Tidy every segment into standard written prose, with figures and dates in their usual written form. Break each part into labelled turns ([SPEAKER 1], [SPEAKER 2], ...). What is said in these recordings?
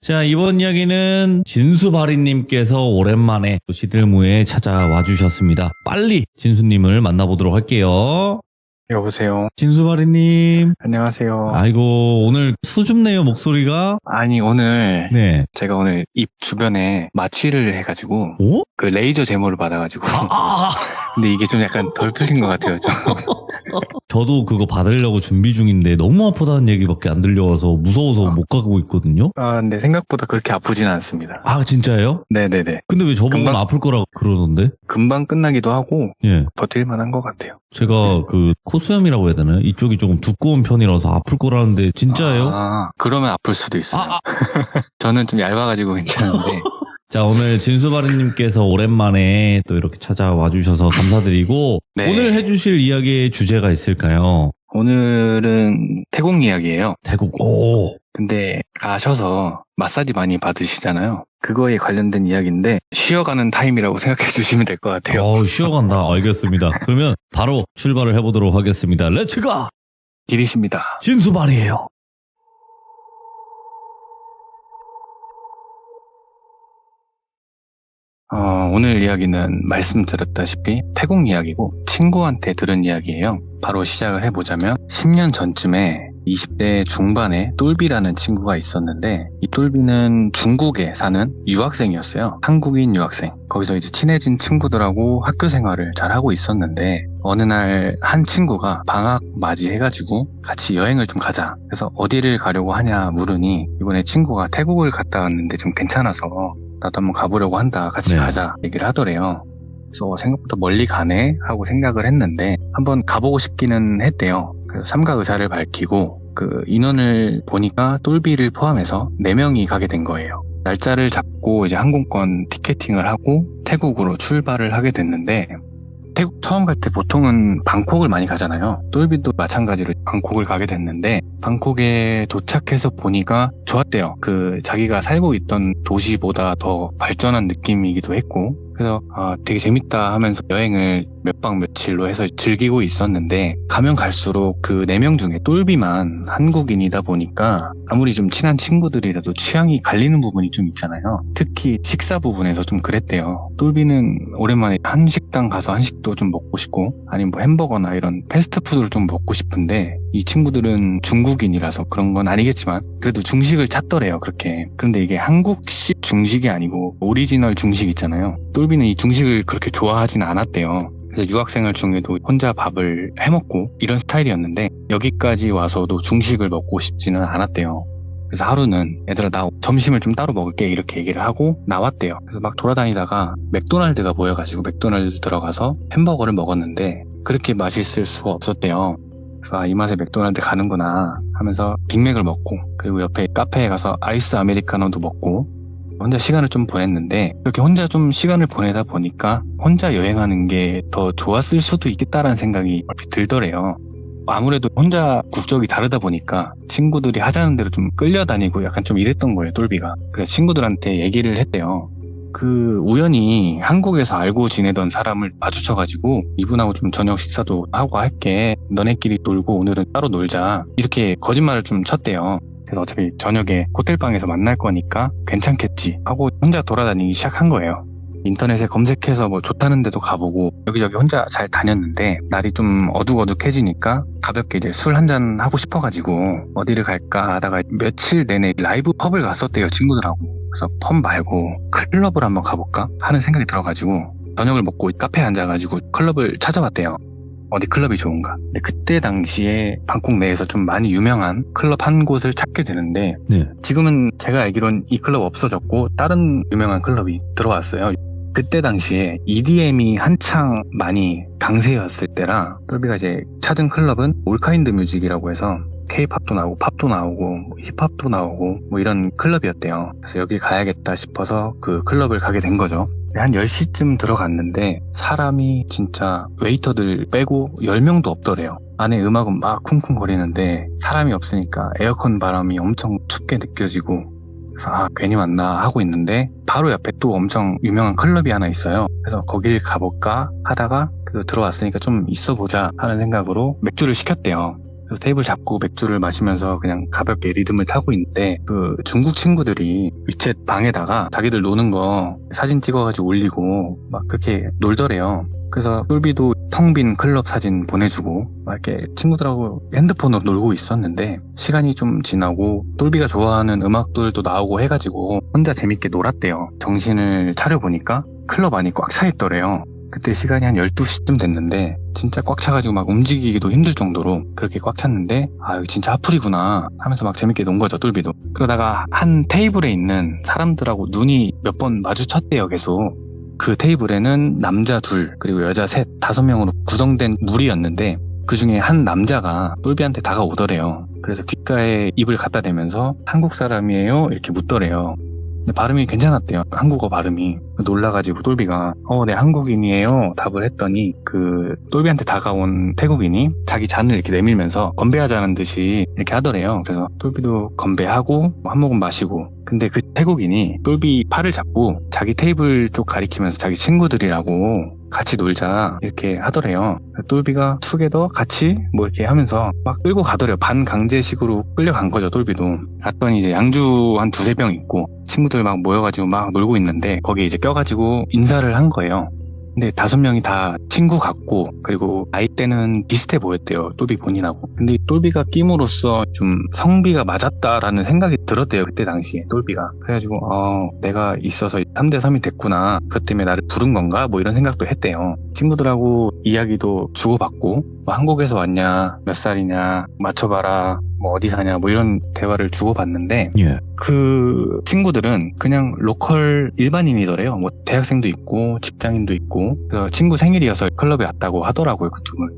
[SPEAKER 1] 자, 이번 이야기는 진수바리님께서 오랜만에 시들무에 찾아와 주셨습니다. 빨리 진수님을 만나보도록 할게요.
[SPEAKER 2] 여보세요.
[SPEAKER 1] 진수바리님.
[SPEAKER 2] 안녕하세요.
[SPEAKER 1] 아이고, 오늘 수줍네요, 목소리가.
[SPEAKER 2] 아니, 오늘
[SPEAKER 1] 네.
[SPEAKER 2] 제가 오늘 입 주변에 마취를 해가지고
[SPEAKER 1] 오?
[SPEAKER 2] 그 레이저 제모를 받아가지고
[SPEAKER 1] 아!
[SPEAKER 2] 근데 이게 좀 약간 덜 풀린 것 같아요. 좀.
[SPEAKER 1] 저도 그거 받으려고 준비 중인데 너무 아프다는 얘기밖에 안 들려와서 무서워서 못 가고 있거든요.
[SPEAKER 2] 근데 생각보다 그렇게 아프지는 않습니다.
[SPEAKER 1] 아, 진짜예요?
[SPEAKER 2] 네네네.
[SPEAKER 1] 근데 왜 저보고는
[SPEAKER 2] 금방-
[SPEAKER 1] 아플 거라고 그러던데?
[SPEAKER 2] 금방 끝나기도 하고
[SPEAKER 1] 예.
[SPEAKER 2] 버틸만 한 것 같아요.
[SPEAKER 1] 제가 그 코수염이라고 해야 되나요? 이쪽이 조금 두꺼운 편이라서 아플 거라는데 진짜예요?
[SPEAKER 2] 그러면 아플 수도 있어요. 저는 좀 얇아가지고 괜찮은데
[SPEAKER 1] 자, 오늘 진수바리님께서 오랜만에 또 이렇게 찾아와 주셔서 감사드리고
[SPEAKER 2] 네.
[SPEAKER 1] 오늘 해주실 이야기의 주제가 있을까요?
[SPEAKER 2] 오늘은 태국 이야기예요.
[SPEAKER 1] 태국. 오.
[SPEAKER 2] 근데 아셔서 마사지 많이 받으시잖아요. 그거에 관련된 이야기인데 쉬어가는 타임이라고 생각해 주시면 될 것 같아요.
[SPEAKER 1] 쉬어간다. 알겠습니다. 그러면 바로 출발을 해보도록 하겠습니다. 렛츠가!
[SPEAKER 2] 길이십니다.
[SPEAKER 1] 진수바리예요.
[SPEAKER 2] 오늘 이야기는 말씀드렸다시피 태국 이야기고 친구한테 들은 이야기예요. 바로 시작을 해보자면 10년 전쯤에 20대 중반에 똘비라는 친구가 있었는데 이 똘비는 중국에 사는 유학생이었어요. 한국인 유학생. 거기서 이제 친해진 친구들하고 학교 생활을 잘 하고 있었는데 어느 날 한 친구가 방학 맞이해가지고 같이 여행을 좀 가자. 그래서 어디를 가려고 하냐 물으니 이번에 친구가 태국을 갔다 왔는데 좀 괜찮아서 나도 한번 가보려고 한다. 같이
[SPEAKER 1] 네.
[SPEAKER 2] 가자. 얘기를 하더래요. 그래서 생각보다 멀리 가네 하고 생각을 했는데 한번 가보고 싶기는 했대요. 그래서 삼가 의사를 밝히고 그 인원을 보니까 똘비를 포함해서 4명이 가게 된 거예요. 날짜를 잡고 이제 항공권 티켓팅을 하고 태국으로 출발을 하게 됐는데 태국 처음 갈 때 보통은 방콕을 많이 가잖아요. 똘비도 마찬가지로 방콕을 가게 됐는데 방콕에 도착해서 보니까 좋았대요. 그 자기가 살고 있던 도시보다 더 발전한 느낌이기도 했고 그래서 되게 재밌다 하면서 여행을 몇 박 며칠로 해서 즐기고 있었는데 가면 갈수록 그 4명 중에 똘비만 한국인이다 보니까 아무리 좀 친한 친구들이라도 취향이 갈리는 부분이 좀 있잖아요. 특히 식사 부분에서 좀 그랬대요. 똘비는 오랜만에 한식당 가서 한식도 좀 먹고 싶고 아니면 뭐 햄버거나 이런 패스트푸드를 좀 먹고 싶은데 이 친구들은 중국인이라서 그런 건 아니겠지만 그래도 중식을 찾더래요. 그렇게. 그런데 이게 한국식 중식이 아니고 오리지널 중식 있잖아요. 똘비는 이 중식을 그렇게 좋아하진 않았대요. 그래서 유학생활 중에도 혼자 밥을 해먹고 이런 스타일이었는데 여기까지 와서도 중식을 먹고 싶지는 않았대요. 그래서 하루는 얘들아 나 점심을 좀 따로 먹을게 이렇게 얘기를 하고 나왔대요. 그래서 막 돌아다니다가 맥도날드가 보여가지고 맥도날드 들어가서 햄버거를 먹었는데 그렇게 맛있을 수가 없었대요. 그래서 이 맛에 맥도날드 가는구나 하면서 빅맥을 먹고 그리고 옆에 카페에 가서 아이스 아메리카노도 먹고 혼자 시간을 좀 보냈는데 그렇게 혼자 좀 시간을 보내다 보니까 혼자 여행하는 게 더 좋았을 수도 있겠다라는 생각이 얼핏 들더래요. 아무래도 혼자 국적이 다르다 보니까 친구들이 하자는 대로 좀 끌려다니고 약간 좀 이랬던 거예요, 똘비가. 그래서 친구들한테 얘기를 했대요. 그 우연히 한국에서 알고 지내던 사람을 마주쳐가지고 이분하고 좀 저녁 식사도 하고 할게. 너네끼리 놀고 오늘은 따로 놀자. 이렇게 거짓말을 좀 쳤대요. 그래서 어차피 저녁에 호텔방에서 만날 거니까 괜찮겠지 하고 혼자 돌아다니기 시작한 거예요. 인터넷에 검색해서 뭐 좋다는 데도 가보고 여기저기 혼자 잘 다녔는데 날이 좀 어둑어둑해지니까 가볍게 이제 술 한잔 하고 싶어가지고 어디를 갈까 하다가 며칠 내내 라이브 펍을 갔었대요, 친구들하고. 그래서 펍 말고 클럽을 한번 가볼까 하는 생각이 들어가지고 저녁을 먹고 카페에 앉아가지고 클럽을 찾아봤대요. 어디 클럽이 좋은가. 근데 그때 당시에 방콕 내에서 좀 많이 유명한 클럽 한 곳을 찾게 되는데
[SPEAKER 1] 네.
[SPEAKER 2] 지금은 제가 알기로는 이 클럽 없어졌고 다른 유명한 클럽이 들어왔어요. 그때 당시에 EDM이 한창 많이 강세였을 때라 똘비가 이제 찾은 클럽은 올카인드 뮤직이라고 해서 K-팝도 나오고 팝도 나오고 뭐 힙합도 나오고 뭐 이런 클럽이었대요. 그래서 여기 가야겠다 싶어서 그 클럽을 가게 된 거죠. 한 10시쯤 들어갔는데 사람이 진짜 웨이터들 빼고 10명도 없더래요. 안에 음악은 막 쿵쿵거리는데 사람이 없으니까 에어컨 바람이 엄청 춥게 느껴지고 그래서 괜히 왔나 하고 있는데 바로 옆에 또 엄청 유명한 클럽이 하나 있어요. 그래서 거길 가볼까 하다가 들어왔으니까 좀 있어보자 하는 생각으로 맥주를 시켰대요. 그래서 테이블 잡고 맥주를 마시면서 그냥 가볍게 리듬을 타고 있는데 그 중국 친구들이 위챗 방에다가 자기들 노는 거 사진 찍어가지고 올리고 막 그렇게 놀더래요. 그래서 똘비도 텅 빈 클럽 사진 보내주고 막 이렇게 친구들하고 핸드폰으로 놀고 있었는데 시간이 좀 지나고 똘비가 좋아하는 음악들도 나오고 해가지고 혼자 재밌게 놀았대요. 정신을 차려보니까 클럽 안이 꽉 차 있더래요. 그때 시간이 한 12시쯤 됐는데 진짜 꽉 차가지고 막 움직이기도 힘들 정도로 그렇게 꽉 찼는데 아 이거 진짜 하풀이구나 하면서 막 재밌게 논 거죠, 똘비도. 그러다가 한 테이블에 있는 사람들하고 눈이 몇 번 마주쳤대요, 계속. 그 테이블에는 남자 둘 그리고 여자 셋, 5명으로 구성된 무리였는데 그 중에 한 남자가 똘비한테 다가오더래요. 그래서 귓가에 입을 갖다 대면서 한국 사람이에요? 이렇게 묻더래요. 근데 발음이 괜찮았대요. 한국어 발음이. 놀라가지고 똘비가 네 한국인이에요 답을 했더니 그 똘비한테 다가온 태국인이 자기 잔을 이렇게 내밀면서 건배하자는 듯이 이렇게 하더래요. 그래서 똘비도 건배하고 한 모금 마시고 근데 그 태국인이 똘비 팔을 잡고 자기 테이블 쪽 가리키면서 자기 친구들이라고 같이 놀자 이렇게 하더래요. 똘비가 투게더 같이 뭐 이렇게 하면서 막 끌고 가더래요. 반강제식으로 끌려간 거죠, 똘비도. 갔더니 이제 양주 한 2-3병 있고 친구들 막 모여가지고 막 놀고 있는데 거기에 이제 껴가지고 인사를 한 거예요. 근데 5명이 다 친구 같고 그리고 나이대는 비슷해 보였대요, 똘비 본인하고. 근데 똘비가 끼므로써 좀 성비가 맞았다라는 생각이 들었대요, 그때 당시에 똘비가. 그래가지고 내가 있어서 3대3이 됐구나, 그것 때문에 나를 부른 건가 뭐 이런 생각도 했대요. 친구들하고 이야기도 주고받고 뭐 한국에서 왔냐, 몇 살이냐, 맞춰봐라, 뭐 어디 사냐 뭐 이런 대화를 주고받는데
[SPEAKER 1] 예.
[SPEAKER 2] 그 친구들은 그냥 로컬 일반인이더래요. 뭐 대학생도 있고 직장인도 있고. 그래서 친구 생일이어서 클럽에 왔다고 하더라고요, 그쪽은.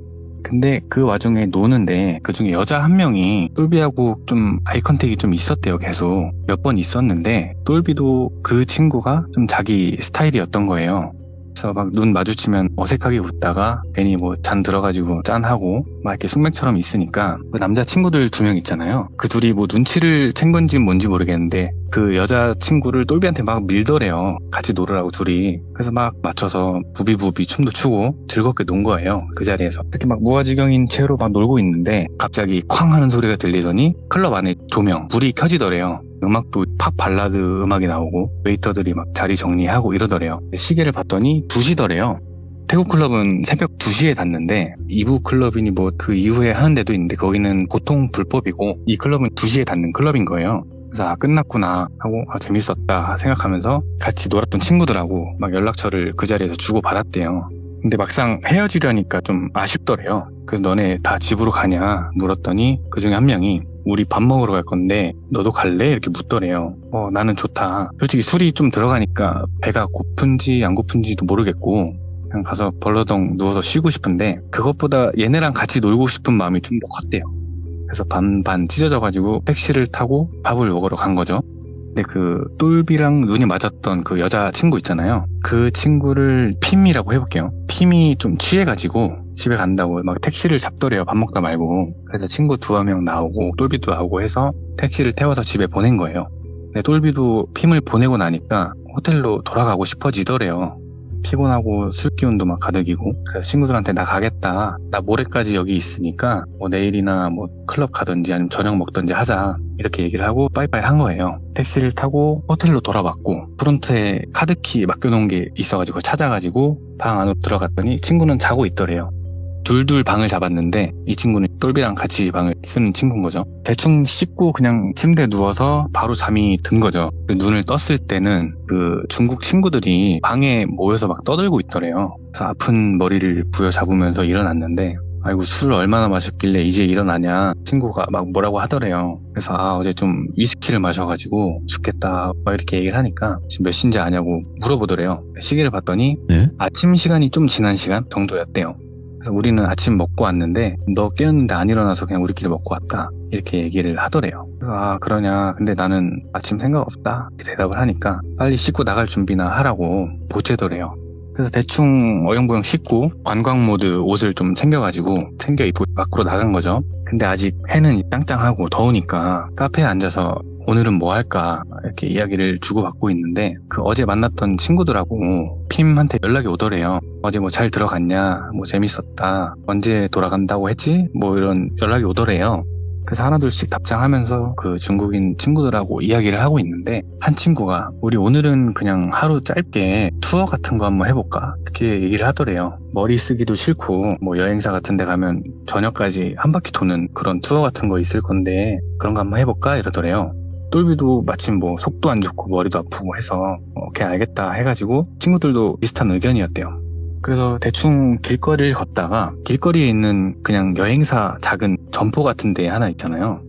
[SPEAKER 2] 근데 그 와중에 노는데 그 중에 여자 한 명이 똘비하고 좀 아이컨택이 좀 있었대요. 계속 몇 번 있었는데 똘비도 그 친구가 좀 자기 스타일이었던 거예요. 그래서 막 눈 마주치면 어색하게 웃다가 괜히 뭐 잔 들어가지고 짠하고 막 이렇게 숙맥처럼 있으니까 그 남자 친구들 2명 있잖아요. 그 둘이 뭐 눈치를 챈 건지 뭔지 모르겠는데 그 여자 친구를 똘비한테 막 밀더래요. 같이 놀으라고 둘이. 그래서 막 맞춰서 부비부비 춤도 추고 즐겁게 논 거예요, 그 자리에서. 이렇게 막 무아지경인 채로 막 놀고 있는데 갑자기 쾅 하는 소리가 들리더니 클럽 안에 조명, 불이 켜지더래요. 음악도 팝 발라드 음악이 나오고 웨이터들이 막 자리 정리하고 이러더래요. 시계를 봤더니 2시더래요. 태국 클럽은 새벽 2시에 닫는데 2부 클럽이니 뭐 그 이후에 하는 데도 있는데 거기는 보통 불법이고 이 클럽은 2시에 닫는 클럽인 거예요. 그래서 끝났구나 하고 재밌었다 생각하면서 같이 놀았던 친구들하고 막 연락처를 그 자리에서 주고받았대요. 근데 막상 헤어지려니까 좀 아쉽더래요. 그래서 너네 다 집으로 가냐 물었더니 그 중에 한 명이 우리 밥 먹으러 갈 건데 너도 갈래? 이렇게 묻더래요. 나는 좋다. 솔직히 술이 좀 들어가니까 배가 고픈지 안 고픈지도 모르겠고 그냥 가서 벌러덩 누워서 쉬고 싶은데 그것보다 얘네랑 같이 놀고 싶은 마음이 좀 더 컸대요. 그래서 반반 찢어져가지고 택시를 타고 밥을 먹으러 간 거죠. 근데 그 똘비랑 눈이 맞았던 그 여자 친구 있잖아요. 그 친구를 핌이라고 해볼게요. 핌이 좀 취해가지고 집에 간다고 막 택시를 잡더래요, 밥 먹다 말고. 그래서 친구 2명 나오고 똘비도 나오고 해서 택시를 태워서 집에 보낸 거예요. 근데 똘비도 핌을 보내고 나니까 호텔로 돌아가고 싶어지더래요. 피곤하고 술기운도 막 가득이고. 그래서 친구들한테 나 가겠다, 나 모레까지 여기 있으니까 뭐 내일이나 뭐 클럽 가든지 아니면 저녁 먹든지 하자 이렇게 얘기를 하고 빠이빠이 한 거예요. 택시를 타고 호텔로 돌아왔고 프론트에 카드키 맡겨놓은 게 있어가지고 찾아가지고 방 안으로 들어갔더니 친구는 자고 있더래요. 둘둘 방을 잡았는데 이 친구는 똘비랑 같이 방을 쓰는 친구인 거죠. 대충 씻고 그냥 침대에 누워서 바로 잠이 든 거죠. 눈을 떴을 때는 그 중국 친구들이 방에 모여서 막 떠들고 있더래요. 그래서 아픈 머리를 부여잡으면서 일어났는데 아이고 술 얼마나 마셨길래 이제 일어나냐, 친구가 막 뭐라고 하더래요. 그래서 어제 좀 위스키를 마셔가지고 죽겠다 막 이렇게 얘기를 하니까 지금 몇 시인지 아냐고 물어보더래요. 시계를 봤더니
[SPEAKER 1] 네?
[SPEAKER 2] 아침 시간이 좀 지난 시간 정도였대요. 그래서 우리는 아침 먹고 왔는데 너 깨었는데 안 일어나서 그냥 우리끼리 먹고 왔다 이렇게 얘기를 하더래요. 그래서 그러냐, 근데 나는 아침 생각 없다 이렇게 대답을 하니까 빨리 씻고 나갈 준비나 하라고 보채더래요. 그래서 대충 어영부영 씻고 관광 모드 옷을 좀 챙겨가지고 챙겨 입고 밖으로 나간 거죠. 근데 아직 해는 짱짱하고 더우니까 카페에 앉아서 오늘은 뭐 할까 이렇게 이야기를 주고받고 있는데 그 어제 만났던 친구들하고 팀한테 연락이 오더래요. 어제 뭐 잘 들어갔냐, 뭐 재밌었다, 언제 돌아간다고 했지, 뭐 이런 연락이 오더래요. 그래서 하나둘씩 답장하면서 그 중국인 친구들하고 이야기를 하고 있는데, 한 친구가 우리 오늘은 그냥 하루 짧게 투어 같은 거 한번 해볼까, 이렇게 얘기를 하더래요. 머리 쓰기도 싫고 뭐 여행사 같은 데 가면 저녁까지 한 바퀴 도는 그런 투어 같은 거 있을 건데 그런 거 한번 해볼까 이러더래요. 똘비도 마침 뭐 속도 안 좋고 머리도 아프고 해서 오케이 알겠다 해가지고 친구들도 비슷한 의견이었대요. 그래서 대충 길거리를 걷다가 길거리에 있는 그냥 여행사 작은 점포 같은 데 하나 있잖아요.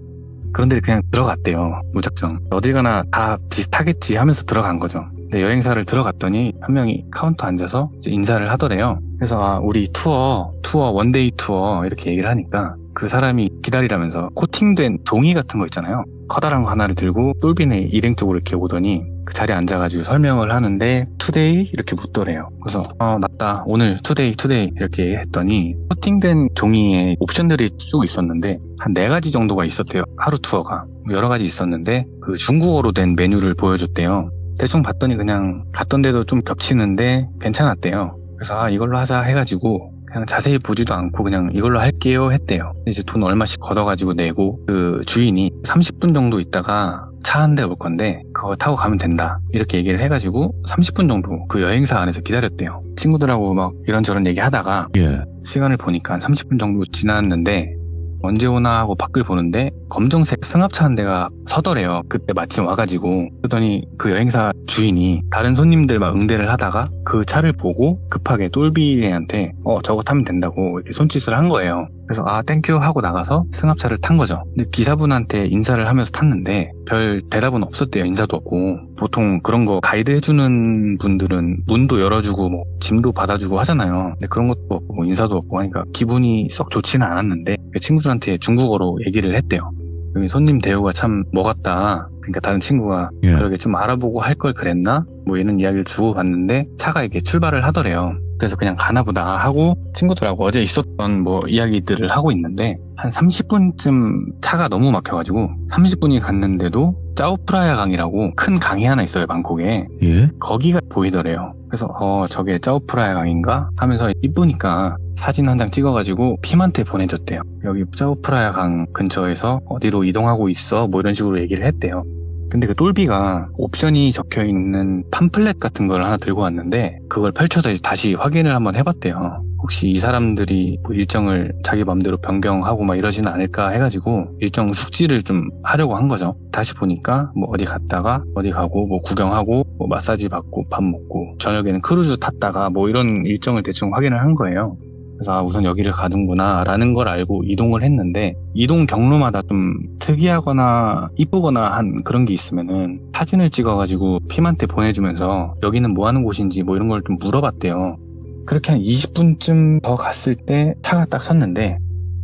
[SPEAKER 2] 그런 데를 그냥 들어갔대요. 무작정. 어딜 가나 다 비슷하겠지 하면서 들어간 거죠. 근데 여행사를 들어갔더니 한 명이 카운터 앉아서 이제 인사를 하더래요. 그래서 아 우리 투어 원데이 투어 이렇게 얘기를 하니까 그 사람이 기다리라면서 코팅된 종이 같은 거 있잖아요. 커다란 거 하나를 들고 똘비네 일행 쪽으로 이렇게 오더니 그 자리에 앉아가지고 설명을 하는데 투데이 이렇게 묻더래요. 그래서 맞다 오늘 투데이 이렇게 했더니 코팅된 종이에 옵션들이 쭉 있었는데 한 4가지 정도가 있었대요. 하루 투어가 여러 가지 있었는데 그 중국어로 된 메뉴를 보여줬대요. 대충 봤더니 그냥 갔던 데도 좀 겹치는데 괜찮았대요. 그래서 아 이걸로 하자 해가지고 그냥 자세히 보지도 않고 그냥 이걸로 할게요 했대요. 이제 돈 얼마씩 걷어가지고 내고 그 주인이 30분 정도 있다가 차 한 대 올 건데 그거 타고 가면 된다 이렇게 얘기를 해가지고 30분 정도 그 여행사 안에서 기다렸대요. 친구들하고 막 이런저런 얘기 하다가
[SPEAKER 1] 예.
[SPEAKER 2] 시간을 보니까 30분 정도 지났는데 언제 오나 하고 밖을 보는데 검정색 승합차 한 대가 서더래요. 그때 마침 와가지고 그러더니 그 여행사 주인이 다른 손님들 막 응대를 하다가 그 차를 보고 급하게 똘비한테 저거 타면 된다고 이렇게 손짓을 한 거예요. 그래서 아 땡큐 하고 나가서 승합차를 탄 거죠. 근데 기사분한테 인사를 하면서 탔는데 별 대답은 없었대요. 인사도 없고. 보통 그런 거 가이드 해주는 분들은 문도 열어주고 뭐 짐도 받아주고 하잖아요. 근데 그런 것도 없고 뭐 인사도 없고 하니까 기분이 썩 좋지는 않았는데 친구들한테 중국어로 얘기를 했대요. 여기 손님 대우가 참 뭐 같다. 그러니까 다른 친구가
[SPEAKER 1] 예.
[SPEAKER 2] 그러게 좀 알아보고 할 걸 그랬나? 뭐 이런 이야기를 주고받는데 차가 이렇게 출발을 하더래요. 그래서 그냥 가나보다 하고 친구들하고 어제 있었던 뭐 이야기들을 하고 있는데 한 30분쯤 차가 너무 막혀가지고 30분이 갔는데도 짜오프라야 강이라고 큰 강이 하나 있어요. 방콕에.
[SPEAKER 1] 예.
[SPEAKER 2] 거기가 보이더래요. 그래서 저게 짜오프라야 강인가 하면서 이쁘니까 사진 한 장 찍어가지고 핌한테 보내줬대요. 여기 짜오프라야 강 근처에서 어디로 이동하고 있어 뭐 이런 식으로 얘기를 했대요. 근데 그 똘비가 옵션이 적혀있는 팜플렛 같은 걸 하나 들고 왔는데 그걸 펼쳐서 이제 다시 확인을 한번 해봤대요. 혹시 이 사람들이 뭐 일정을 자기 맘대로 변경하고 막 이러지는 않을까 해가지고 일정 숙지를 좀 하려고 한 거죠. 다시 보니까 뭐 어디 갔다가 어디 가고 뭐 구경하고 뭐 마사지 받고 밥 먹고 저녁에는 크루즈 탔다가 뭐 이런 일정을 대충 확인을 한 거예요. 그래서 우선 여기를 가는구나 라는 걸 알고 이동을 했는데 이동 경로마다 좀 특이하거나 이쁘거나 한 그런 게 있으면은 사진을 찍어가지고 핌한테 보내주면서 여기는 뭐 하는 곳인지 뭐 이런 걸 좀 물어봤대요. 그렇게 한 20분쯤 더 갔을 때 차가 딱 섰는데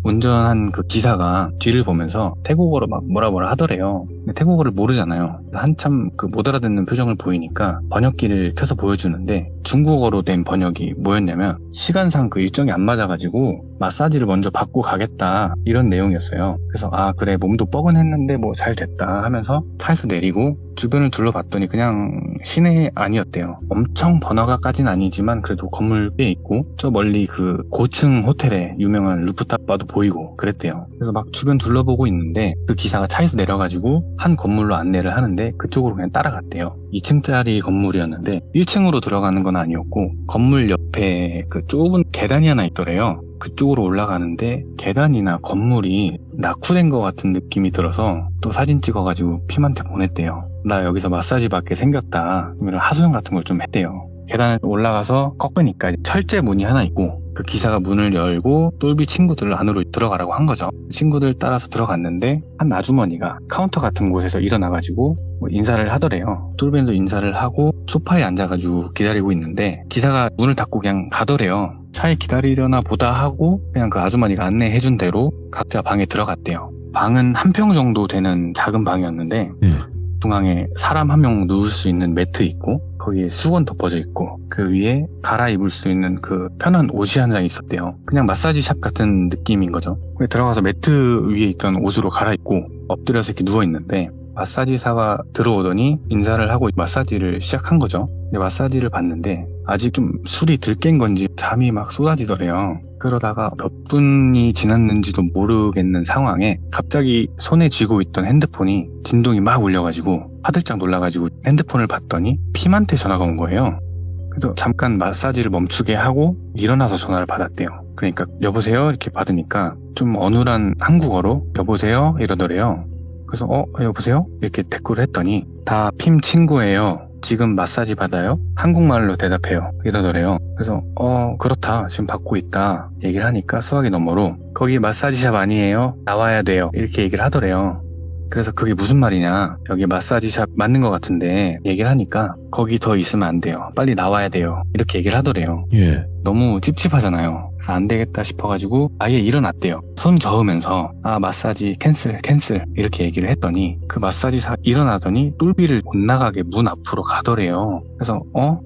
[SPEAKER 2] 운전한 그 기사가 뒤를 보면서 태국어로 막 뭐라 하더래요. 근데 태국어를 모르잖아요. 한참 그 못 알아듣는 표정을 보이니까 번역기를 켜서 보여주는데 중국어로 된 번역이 뭐였냐면 시간상 그 일정이 안 맞아가지고 마사지를 먼저 받고 가겠다 이런 내용이었어요. 그래서 아 그래 몸도 뻐근했는데 뭐 잘 됐다 하면서 차에서 내리고 주변을 둘러봤더니 그냥 시내 아니었대요. 엄청 번화가까지는 아니지만 그래도 건물 꽤 있고 저 멀리 그 고층 호텔에 유명한 루프탑 바도 보이고 그랬대요. 그래서 막 주변 둘러보고 있는데 그 기사가 차에서 내려가지고 한 건물로 안내를 하는데 그쪽으로 그냥 따라갔대요. 2층짜리 건물이었는데 1층으로 들어가는 건 아니었고 건물 옆에 그 좁은 계단이 하나 있더래요. 그쪽으로 올라가는데 계단이나 건물이 낙후된 것 같은 느낌이 들어서 또 사진 찍어가지고 핌한테 보냈대요. 나 여기서 마사지 받게 생겼다. 이런 하소연 같은 걸 좀 했대요. 계단을 올라가서 꺾으니까 철제 문이 하나 있고 그 기사가 문을 열고 똘비 친구들을 안으로 들어가라고 한 거죠. 친구들 따라서 들어갔는데 한 아주머니가 카운터 같은 곳에서 일어나가지고 뭐 인사를 하더래요. 똘비도 인사를 하고 소파에 앉아가지고 기다리고 있는데 기사가 문을 닫고 그냥 가더래요. 차에 기다리려나 보다 하고 그냥 그 아주머니가 안내해준 대로 각자 방에 들어갔대요. 방은 한 평 정도 되는 작은 방이었는데 중앙에 사람 한 명 누울 수 있는 매트 있고 거기에 수건 덮어져 있고 그 위에 갈아입을 수 있는 그 편한 옷이 한 장 있었대요. 그냥 마사지샵 같은 느낌인 거죠. 들어가서 매트 위에 있던 옷으로 갈아입고 엎드려서 이렇게 누워 있는데 마사지사가 들어오더니 인사를 하고 마사지를 시작한 거죠. 근데 마사지를 받는데 아직 좀 술이 덜 깬 건지 잠이 막 쏟아지더래요. 그러다가 몇 분이 지났는지도 모르겠는 상황에 갑자기 손에 쥐고 있던 핸드폰이 진동이 막 울려가지고 화들짝 놀라가지고 핸드폰을 봤더니 핌한테 전화가 온 거예요. 그래서 잠깐 마사지를 멈추게 하고 일어나서 전화를 받았대요. 그러니까 여보세요? 이렇게 받으니까 좀 어눌한 한국어로 여보세요? 이러더래요. 그래서 여보세요? 이렇게 대꾸를 했더니 다 핌 친구예요. 지금 마사지 받아요? 한국말로 대답해요. 이러더래요. 그래서 그렇다. 지금 받고 있다. 얘기를 하니까 수화기 너머로 거기 마사지샵 아니에요? 나와야 돼요. 이렇게 얘기를 하더래요. 그래서 그게 무슨 말이냐, 여기 마사지샵 맞는 것 같은데 얘기를 하니까 거기 더 있으면 안 돼요. 빨리 나와야 돼요. 이렇게 얘기를 하더래요.
[SPEAKER 1] 예.
[SPEAKER 2] 너무 찝찝하잖아요. 그래서 안 되겠다 싶어가지고 아예 일어났대요. 손 저으면서 마사지 캔슬 이렇게 얘기를 했더니 그 마사지사 일어나더니 똘비를 못 나가게 문 앞으로 가더래요. 그래서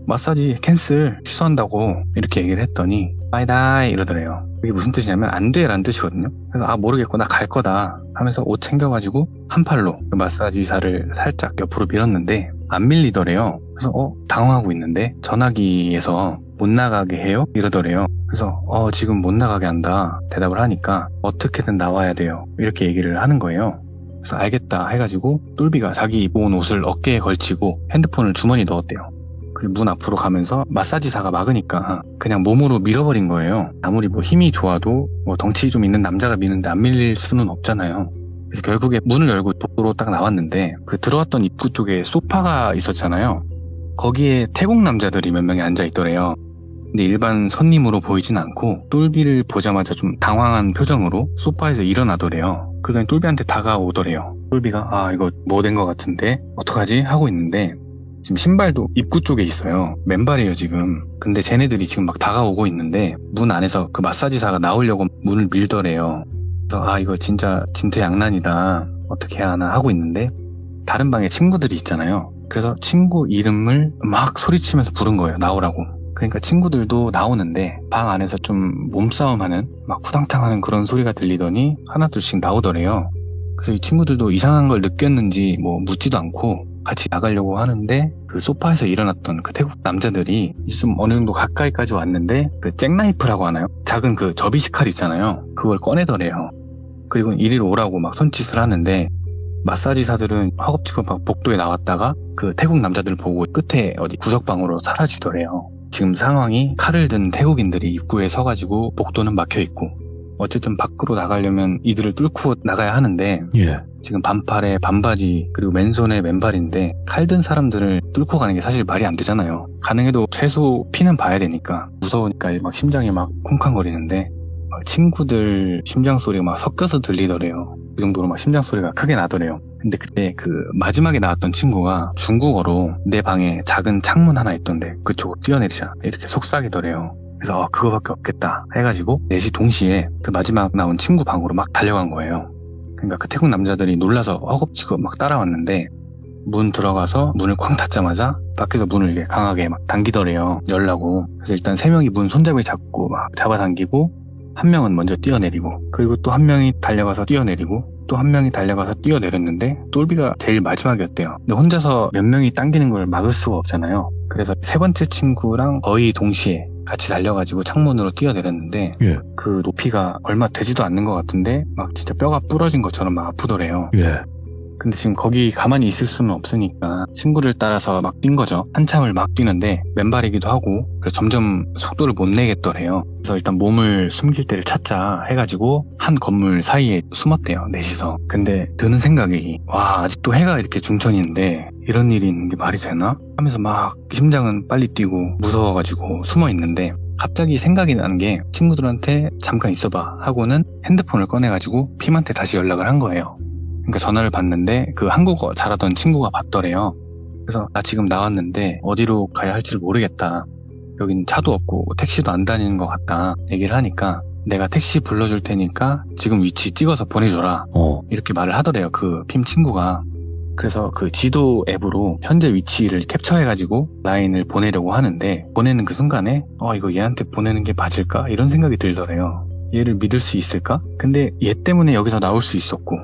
[SPEAKER 2] 마사지 캔슬 취소한다고 이렇게 얘기를 했더니 바이다이 이러더래요. 그게 무슨 뜻이냐면 안 돼 라는 뜻이거든요. 그래서 모르겠고 나 갈 거다 하면서 옷 챙겨가지고 한 팔로 그 마사지사를 살짝 옆으로 밀었는데 안 밀리더래요. 그래서 당황하고 있는데 전화기에서 못 나가게 해요? 이러더래요. 그래서 지금 못 나가게 한다 대답을 하니까 어떻게든 나와야 돼요. 이렇게 얘기를 하는 거예요. 그래서 알겠다 해가지고 똘비가 자기 입어온 옷을 어깨에 걸치고 핸드폰을 주머니에 넣었대요. 그리고 문 앞으로 가면서 마사지사가 막으니까 그냥 몸으로 밀어버린 거예요. 아무리 뭐 힘이 좋아도 뭐 덩치 좀 있는 남자가 미는데 안 밀릴 수는 없잖아요. 그래서 결국에 문을 열고 복도로 딱 나왔는데 그 들어왔던 입구 쪽에 소파가 있었잖아요. 거기에 태국 남자들이 몇 명이 앉아있더래요. 근데 일반 손님으로 보이진 않고 똘비를 보자마자 좀 당황한 표정으로 소파에서 일어나더래요. 그러더니 똘비한테 다가오더래요. 똘비가 이거 뭐 된 것 같은데 어떡하지? 하고 있는데 지금 신발도 입구 쪽에 있어요. 맨발이에요 지금. 근데 쟤네들이 지금 막 다가오고 있는데 문 안에서 그 마사지사가 나오려고 문을 밀더래요. 그래서 이거 진짜 진퇴양난이다. 어떻게 해야 하나 하고 있는데 다른 방에 친구들이 있잖아요. 그래서 친구 이름을 막 소리치면서 부른 거예요. 나오라고. 그러니까 친구들도 나오는데 방 안에서 좀 몸싸움하는 막 후당탕하는 그런 소리가 들리더니 하나둘씩 나오더래요. 그래서 이 친구들도 이상한 걸 느꼈는지 뭐 묻지도 않고 같이 나가려고 하는데 그 소파에서 일어났던 그 태국 남자들이 이제 좀 어느 정도 가까이까지 왔는데 그 잭나이프라고 하나요? 작은 그 접이식 칼 있잖아요. 그걸 꺼내더래요. 그리고 이리로 오라고 막 손짓을 하는데 마사지사들은 허겁지겁 막 복도에 나왔다가 그 태국 남자들 보고 끝에 어디 구석방으로 사라지더래요. 지금 상황이 칼을 든 태국인들이 입구에 서가지고 복도는 막혀있고 어쨌든 밖으로 나가려면 이들을 뚫고 나가야 하는데
[SPEAKER 1] 예.
[SPEAKER 2] 지금 반팔에 반바지 그리고 맨손에 맨발인데 칼 든 사람들을 뚫고 가는 게 사실 말이 안 되잖아요. 가능해도 최소 피는 봐야 되니까 무서우니까 막 심장이 막 쿵쾅거리는데 막 친구들 심장 소리가 막 섞여서 들리더래요. 그 정도로 막 심장 소리가 크게 나더래요. 근데 그때 그 마지막에 나왔던 친구가 중국어로 내 방에 작은 창문 하나 있던데 그쪽으로 뛰어내리자 이렇게 속삭이더래요. 그래서 그거밖에 없겠다 해가지고 넷이 동시에 그 마지막 나온 친구 방으로 막 달려간 거예요. 그러니까 그 태국 남자들이 놀라서 허겁지겁 막 따라왔는데 문 들어가서 문을 쾅 닫자마자 밖에서 문을 이렇게 강하게 막 당기더래요. 열라고. 그래서 일단 세 명이 문 손잡이 잡고 막 잡아당기고 한 명은 먼저 뛰어내리고 그리고 또 한 명이 달려가서 뛰어내리고 또 한 명이 달려가서 뛰어내렸는데 똘비가 제일 마지막이었대요. 근데 혼자서 몇 명이 당기는 걸 막을 수가 없잖아요. 그래서 세 번째 친구랑 거의 동시에 같이 달려가지고 창문으로 뛰어내렸는데
[SPEAKER 1] 예.
[SPEAKER 2] 그 높이가 얼마 되지도 않는 것 같은데 막 진짜 뼈가 부러진 것처럼 막 아프더래요.
[SPEAKER 1] 예.
[SPEAKER 2] 근데 지금 거기 가만히 있을 수는 없으니까 친구를 따라서 막 뛴 거죠. 한참을 막 뛰는데 맨발이기도 하고 그래서 점점 속도를 못 내겠더래요. 그래서 일단 몸을 숨길 데를 찾자 해가지고 한 건물 사이에 숨었대요. 넷이서. 근데 드는 생각이 아직도 해가 이렇게 중천인데 이런 일이 있는 게 말이 되나? 하면서 막 심장은 빨리 뛰고 무서워가지고 숨어 있는데 갑자기 생각이 나는 게 친구들한테 잠깐 있어봐 하고는 핸드폰을 꺼내가지고 핌한테 다시 연락을 한 거예요. 그러니까 전화를 받는데 그 한국어 잘하던 친구가 받더래요. 그래서 나 지금 나왔는데 어디로 가야 할지 모르겠다. 여긴 차도 없고 택시도 안 다니는 것 같다. 얘기를 하니까 내가 택시 불러줄 테니까 지금 위치 찍어서 보내줘라. 이렇게 말을 하더래요. 그 핌 친구가. 그래서 그 지도 앱으로 현재 위치를 캡처해가지고 라인을 보내려고 하는데 보내는 그 순간에 이거 얘한테 보내는 게 맞을까? 이런 생각이 들더래요. 얘를 믿을 수 있을까? 근데 얘 때문에 여기서 나올 수 있었고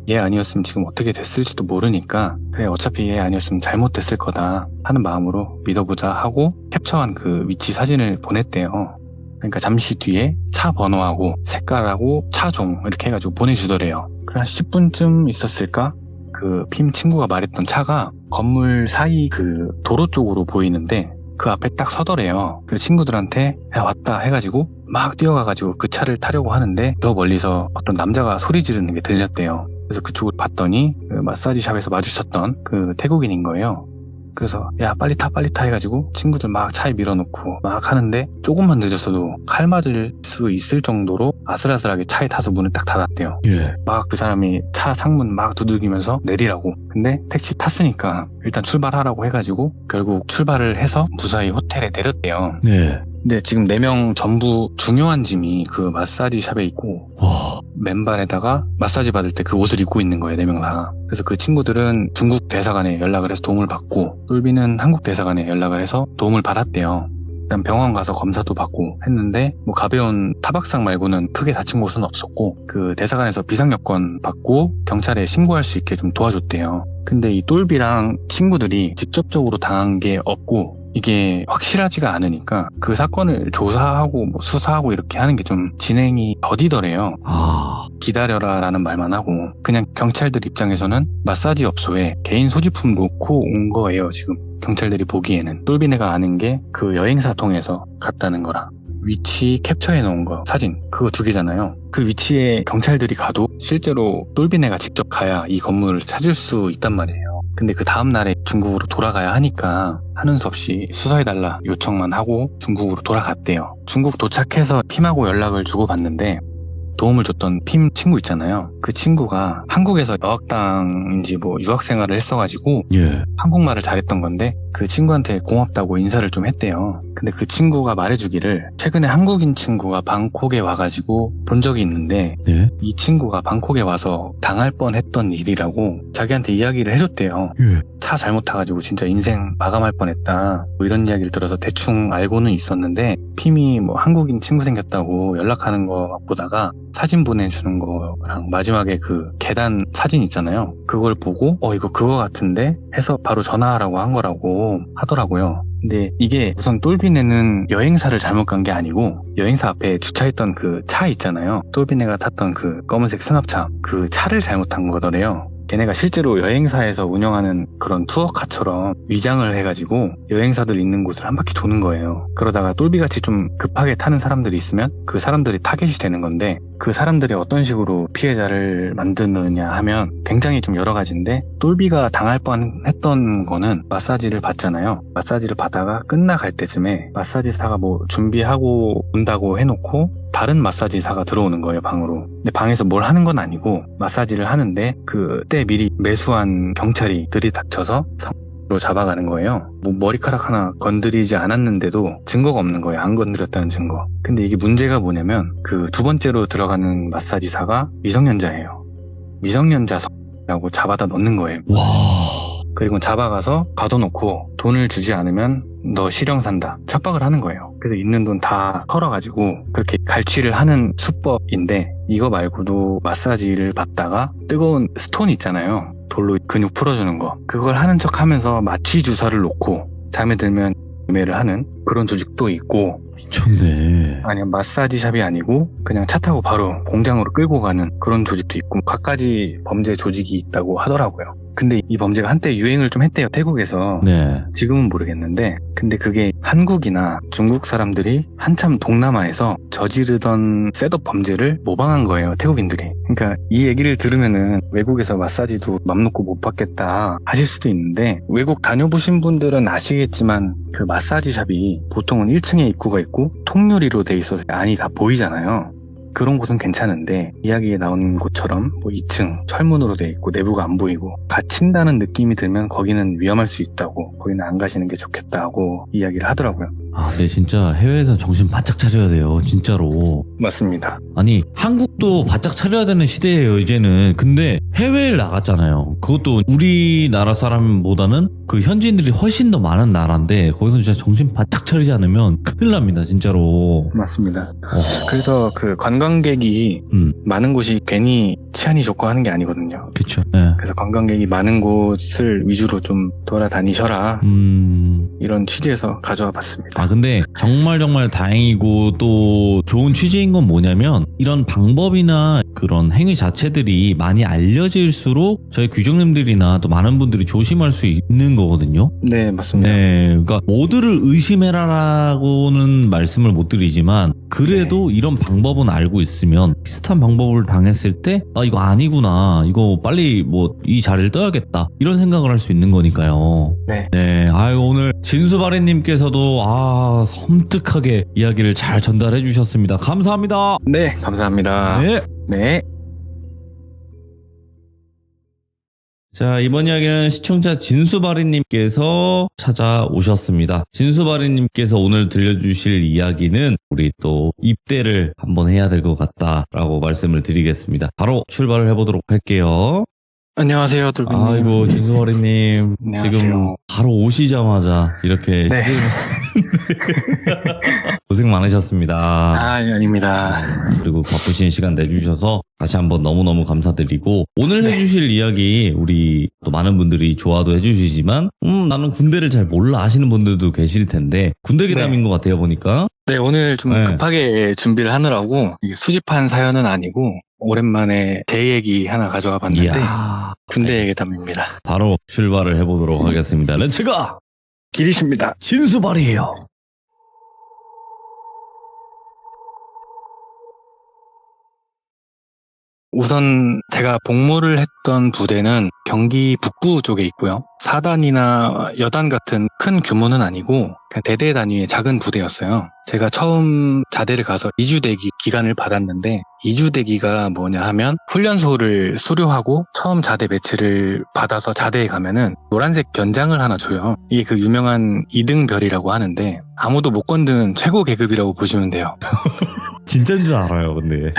[SPEAKER 2] 얘 아니었으면 지금 어떻게 됐을지도 모르니까 그래 어차피 얘 아니었으면 잘못됐을 거다 하는 마음으로 믿어보자 하고 캡처한 그 위치 사진을 보냈대요. 그러니까 잠시 뒤에 차 번호하고 색깔하고 차종 이렇게 해가지고 보내주더래요. 그래 한 10분쯤 있었을까? 그 핌 친구가 말했던 차가 건물 사이 그 도로 쪽으로 보이는데 그 앞에 딱 서더래요. 그래서 친구들한테 야 왔다 해가지고 막 뛰어가가지고 그 차를 타려고 하는데 저 멀리서 어떤 남자가 소리 지르는 게 들렸대요. 그래서 그쪽을 봤더니 그 마사지샵에서 마주쳤던 그 태국인인 거예요. 그래서 야 빨리 타 해가지고 친구들 막 차에 밀어놓고 막 하는데 조금만 늦었어도 칼 맞을 수 있을 정도로 아슬아슬하게 차에 타서 문을 딱 닫았대요.
[SPEAKER 1] 예.
[SPEAKER 2] 막 그 사람이 차 창문 막 두들기면서 내리라고. 근데 택시 탔으니까 일단 출발하라고 해가지고 결국 출발을 해서 무사히 호텔에 내렸대요.
[SPEAKER 1] 네.
[SPEAKER 2] 근데 지금 4명 전부 중요한 짐이 그 마사지 샵에 있고
[SPEAKER 1] 와.
[SPEAKER 2] 맨발에다가 마사지 받을 때 그 옷을 입고 있는 거예요, 4명 다. 그래서 그 친구들은 중국 대사관에 연락을 해서 도움을 받고 똘비는 한국 대사관에 연락을 해서 도움을 받았대요. 일단 병원 가서 검사도 받고 했는데 뭐 가벼운 타박상 말고는 크게 다친 곳은 없었고 그 대사관에서 비상여권 받고 경찰에 신고할 수 있게 좀 도와줬대요. 근데 이 똘비랑 친구들이 직접적으로 당한 게 없고 이게 확실하지가 않으니까 그 사건을 조사하고 뭐 수사하고 이렇게 하는 게 좀 진행이 더디더래요.
[SPEAKER 1] 아.
[SPEAKER 2] 기다려라 라는 말만 하고 그냥 경찰들 입장에서는 마사지 업소에 개인 소지품 놓고 온 거예요. 지금 경찰들이 보기에는 똘비네가 아는 게 그 여행사 통해서 갔다는 거랑 위치 캡처해 놓은 거 사진 그거 2개잖아요. 그 위치에 경찰들이 가도 실제로 똘비네가 직접 가야 이 건물을 찾을 수 있단 말이에요. 근데 그 다음날에 중국으로 돌아가야 하니까 하는 수 없이 수사해달라 요청만 하고 중국으로 돌아갔대요. 중국 도착해서 핌하고 연락을 주고받는데 도움을 줬던 핌 친구 있잖아요. 그 친구가 한국에서 어학당인지 뭐 유학생활을 했어가지고
[SPEAKER 1] 예.
[SPEAKER 2] 한국말을 잘했던 건데 그 친구한테 고맙다고 인사를 좀 했대요. 근데 그 친구가 말해주기를 최근에 한국인 친구가 방콕에 와가지고 본 적이 있는데
[SPEAKER 1] 예.
[SPEAKER 2] 이 친구가 방콕에 와서 당할 뻔했던 일이라고 자기한테 이야기를 해줬대요.
[SPEAKER 1] 예.
[SPEAKER 2] 차 잘못 타가지고 진짜 인생 마감할 뻔했다 뭐 이런 이야기를 들어서 대충 알고는 있었는데 핌이 뭐 한국인 친구 생겼다고 연락하는 거 보다가 사진 보내주는 거랑 마지막에 그 계단 사진 있잖아요. 그걸 보고 이거 그거 같은데 해서 바로 전화하라고 한 거라고 하더라고요. 근데 이게 우선 똘비네는 여행사를 잘못 간 게 아니고 여행사 앞에 주차했던 그 차 있잖아요. 똘비네가 탔던 그 검은색 승합차 그 차를 잘못한 거더래요. 걔네가 실제로 여행사에서 운영하는 그런 투어카처럼 위장을 해가지고 여행사들 있는 곳을 한 바퀴 도는 거예요. 그러다가 똘비같이 좀 급하게 타는 사람들이 있으면 그 사람들이 타겟이 되는 건데 그 사람들이 어떤 식으로 피해자를 만드느냐 하면 굉장히 좀 여러 가지인데 똘비가 당할 뻔했던 거는 마사지를 받잖아요. 마사지를 받다가 끝나갈 때쯤에 마사지사가 뭐 준비하고 온다고 해놓고 다른 마사지사가 들어오는 거예요, 방으로. 근데 방에서 뭘 하는 건 아니고 마사지를 하는데 그때 미리 매수한 경찰이 들이닥쳐서 로 잡아가는 거예요. 뭐 머리카락 하나 건드리지 않았는데도 증거가 없는 거예요. 안 건드렸다는 증거. 근데 이게 문제가 뭐냐면 그 2번째로 들어가는 마사지사가 미성년자예요. 미성년자라고 잡아다 넣는 거예요.
[SPEAKER 1] 와.
[SPEAKER 2] 그리고 잡아가서 가둬놓고 돈을 주지 않으면 너 실형 산다 협박을 하는 거예요. 그래서 있는 돈 다 털어가지고 그렇게 갈취를 하는 수법인데 이거 말고도 마사지를 받다가 뜨거운 스톤 있잖아요. 돌로 근육 풀어주는 거 그걸 하는 척 하면서 마취 주사를 놓고 잠에 들면 매를 하는 그런 조직도 있고
[SPEAKER 1] 미쳤네.
[SPEAKER 2] 아니면 마사지샵이 아니고 그냥 차 타고 바로 공장으로 끌고 가는 그런 조직도 있고 갖가지 범죄 조직이 있다고 하더라고요. 근데 이 범죄가 한때 유행을 좀 했대요, 태국에서.
[SPEAKER 1] 네.
[SPEAKER 2] 지금은 모르겠는데 근데 그게 한국이나 중국 사람들이 한참 동남아에서 저지르던 셋업 범죄를 모방한 거예요, 태국인들이. 그러니까 이 얘기를 들으면은 외국에서 마사지도 맘 놓고 못 받겠다 하실 수도 있는데 외국 다녀보신 분들은 아시겠지만 그 마사지샵이 보통은 1층에 입구가 있고 통유리로 돼 있어서 안이 다 보이잖아요. 그런 곳은 괜찮은데 이야기에 나온 곳처럼 뭐 2층 철문으로 돼 있고 내부가 안 보이고 갇힌다는 느낌이 들면 거기는 위험할 수 있다고 거기는 안 가시는 게 좋겠다고 이야기를 하더라고요.
[SPEAKER 1] 근데 진짜 해외에서 정신 바짝 차려야 돼요. 진짜로.
[SPEAKER 2] 맞습니다.
[SPEAKER 1] 아니, 한국도 바짝 차려야 되는 시대예요, 이제는. 근데 해외를 나갔잖아요. 그것도 우리나라 사람보다는 그 현지인들이 훨씬 더 많은 나라인데, 거기서 진짜 정신 바짝 차리지 않으면 큰일 납니다, 진짜로.
[SPEAKER 2] 맞습니다. 그래서 그 관광객이 많은 곳이 괜히 치안이 좋고 하는 게 아니거든요.
[SPEAKER 1] 그쵸. 네.
[SPEAKER 2] 그래서 관광객이 많은 곳을 위주로 좀 돌아다니셔라. 이런 취지에서 가져와 봤습니다.
[SPEAKER 1] 근데 정말 다행이고 또 좋은 취지인 건 뭐냐면 이런 방법이나 그런 행위 자체들이 많이 알려질수록 저희 규정님들이나 또 많은 분들이 조심할 수 있는 거거든요.
[SPEAKER 2] 네, 맞습니다.
[SPEAKER 1] 네, 그러니까 모두를 의심해라라고는 말씀을 못 드리지만 그래도 이런 방법은 알고 있으면 비슷한 방법을 당했을 때 이거 아니구나, 이거 빨리 뭐 이 자리를 떠야겠다 이런 생각을 할 수 있는 거니까요.
[SPEAKER 2] 네.
[SPEAKER 1] 오늘 진수바리님께서도 섬뜩하게 이야기를 잘 전달해 주셨습니다. 감사합니다.
[SPEAKER 2] 네, 감사합니다.
[SPEAKER 1] 네.
[SPEAKER 2] 네.
[SPEAKER 1] 자, 이번 이야기는 시청자 진수바리님께서 찾아오셨습니다. 진수바리님께서 오늘 들려주실 이야기는 우리 또 입대를 한번 해야 될 것 같다라고 말씀을 드리겠습니다. 바로 출발을 해보도록 할게요.
[SPEAKER 2] 안녕하세요, 돌비님.
[SPEAKER 1] 아이고, 진수바리님.
[SPEAKER 2] 안녕하세요.
[SPEAKER 1] 지금 바로 오시자마자 이렇게
[SPEAKER 2] 네.
[SPEAKER 1] 고생 많으셨습니다.
[SPEAKER 2] 아닙니다.
[SPEAKER 1] 그리고 바쁘신 시간 내주셔서 다시 한번 너무너무 감사드리고 오늘
[SPEAKER 2] 네.
[SPEAKER 1] 해주실 이야기 우리 또 많은 분들이 좋아도 해주시지만 나는 군대를 잘 몰라 하시는 분들도 계실 텐데 군대 괴담인 것 같아요 보니까.
[SPEAKER 2] 네, 오늘 좀
[SPEAKER 1] 네.
[SPEAKER 2] 급하게 준비를 하느라고 이게 수집한 사연은 아니고 오랜만에 제 얘기 하나 가져와 봤는데
[SPEAKER 1] 이야,
[SPEAKER 2] 군대 얘기담입니다.
[SPEAKER 1] 바로 출발을 해보도록 하겠습니다. 렛츠가!
[SPEAKER 2] 길이십니다.
[SPEAKER 1] 진수발이에요.
[SPEAKER 2] 우선 제가 복무를 했던 부대는 경기 북부 쪽에 있고요. 4단이나 여단 같은 큰 규모는 아니고 그냥 대대 단위의 작은 부대였어요. 제가 처음 자대를 가서 2주 대기 기간을 받았는데 2주 대기가 뭐냐 하면 훈련소를 수료하고 처음 자대 배치를 받아서 자대에 가면은 노란색 견장을 하나 줘요. 이게 그 유명한 2등별이라고 하는데 아무도 못 건드는 최고 계급이라고 보시면 돼요.
[SPEAKER 1] 진짜인 줄 알아요, 근데.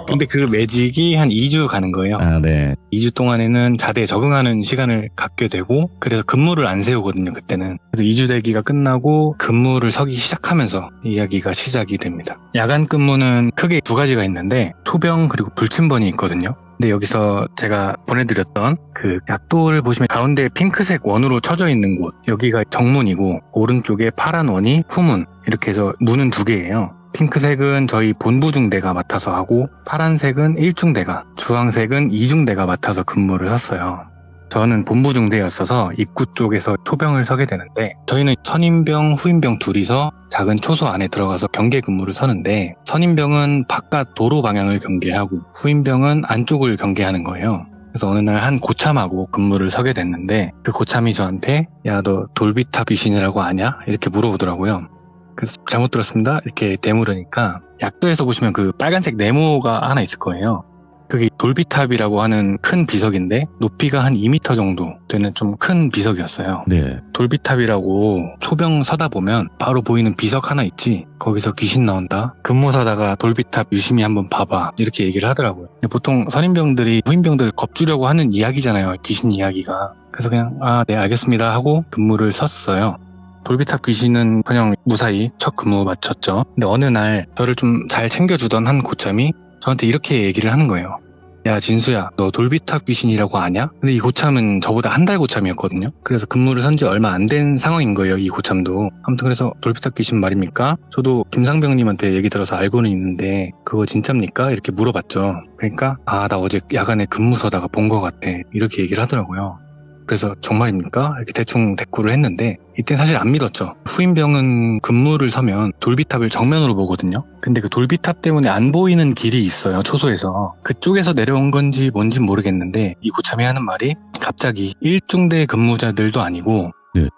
[SPEAKER 2] 근데 그 매직이 한 2주 가는 거예요.
[SPEAKER 1] 네.
[SPEAKER 2] 2주 동안에는 자대에 적응하는 시간을 갖게 되고 그래서 근무를 안 세우거든요, 그때는. 그래서 2주 대기가 끝나고 근무를 서기 시작하면서 이야기가 시작이 됩니다. 야간 근무는 크게 두 가지가 있는데 초병 그리고 불침번이 있거든요. 근데 여기서 제가 보내드렸던 그 약도를 보시면 가운데 핑크색 원으로 쳐져 있는 곳, 여기가 정문이고 오른쪽에 파란 원이 후문, 이렇게 해서 문은 두 개예요. 핑크색은 저희 본부중대가 맡아서 하고 파란색은 1중대가, 주황색은 2중대가 맡아서 근무를 섰어요. 저는 본부중대였어서 입구 쪽에서 초병을 서게 되는데 저희는 선임병, 후임병 둘이서 작은 초소 안에 들어가서 경계 근무를 서는데 선임병은 바깥 도로 방향을 경계하고 후임병은 안쪽을 경계하는 거예요. 그래서 어느 날 한 고참하고 근무를 서게 됐는데 그 고참이 저한테 야, 너 돌비탑 귀신이라고 아냐? 이렇게 물어보더라고요. 그래서 잘못 들었습니다. 이렇게 대물으니까 약도에서 보시면 그 빨간색 네모가 하나 있을 거예요. 그게 돌비탑이라고 하는 큰 비석인데 높이가 한 2m 정도 되는 좀 큰 비석이었어요.
[SPEAKER 1] 네.
[SPEAKER 2] 돌비탑이라고 초병 서다 보면 바로 보이는 비석 하나 있지, 거기서 귀신 나온다, 근무 서다가 돌비탑 유심히 한번 봐봐, 이렇게 얘기를 하더라고요. 근데 보통 선임병들이 후임병들을 겁주려고 하는 이야기잖아요, 귀신 이야기가. 그래서 그냥 네 알겠습니다 하고 근무를 섰어요. 돌비탑 귀신은 그냥 무사히 첫 근무 마쳤죠. 근데 어느 날 저를 좀 잘 챙겨주던 한 고참이 저한테 이렇게 얘기를 하는 거예요. 야, 진수야, 너 돌비탑 귀신이라고 아냐? 근데 이 고참은 저보다 한 달 고참이었거든요. 그래서 근무를 선 지 얼마 안 된 상황인 거예요, 이 고참도. 아무튼 그래서 돌비탑 귀신 말입니까? 저도 김상병님한테 얘기 들어서 알고는 있는데 그거 진짜입니까? 이렇게 물어봤죠. 그러니까 나 어제 야간에 근무 서다가 본 것 같아, 이렇게 얘기를 하더라고요. 그래서 정말입니까? 이렇게 대충 대꾸를 했는데 이때 사실 안 믿었죠. 후임병은 근무를 서면 돌비탑을 정면으로 보거든요. 근데 그 돌비탑 때문에 안 보이는 길이 있어요, 초소에서. 그쪽에서 내려온 건지 뭔지 모르겠는데 이 고참이 하는 말이 갑자기 1중대 근무자들도 아니고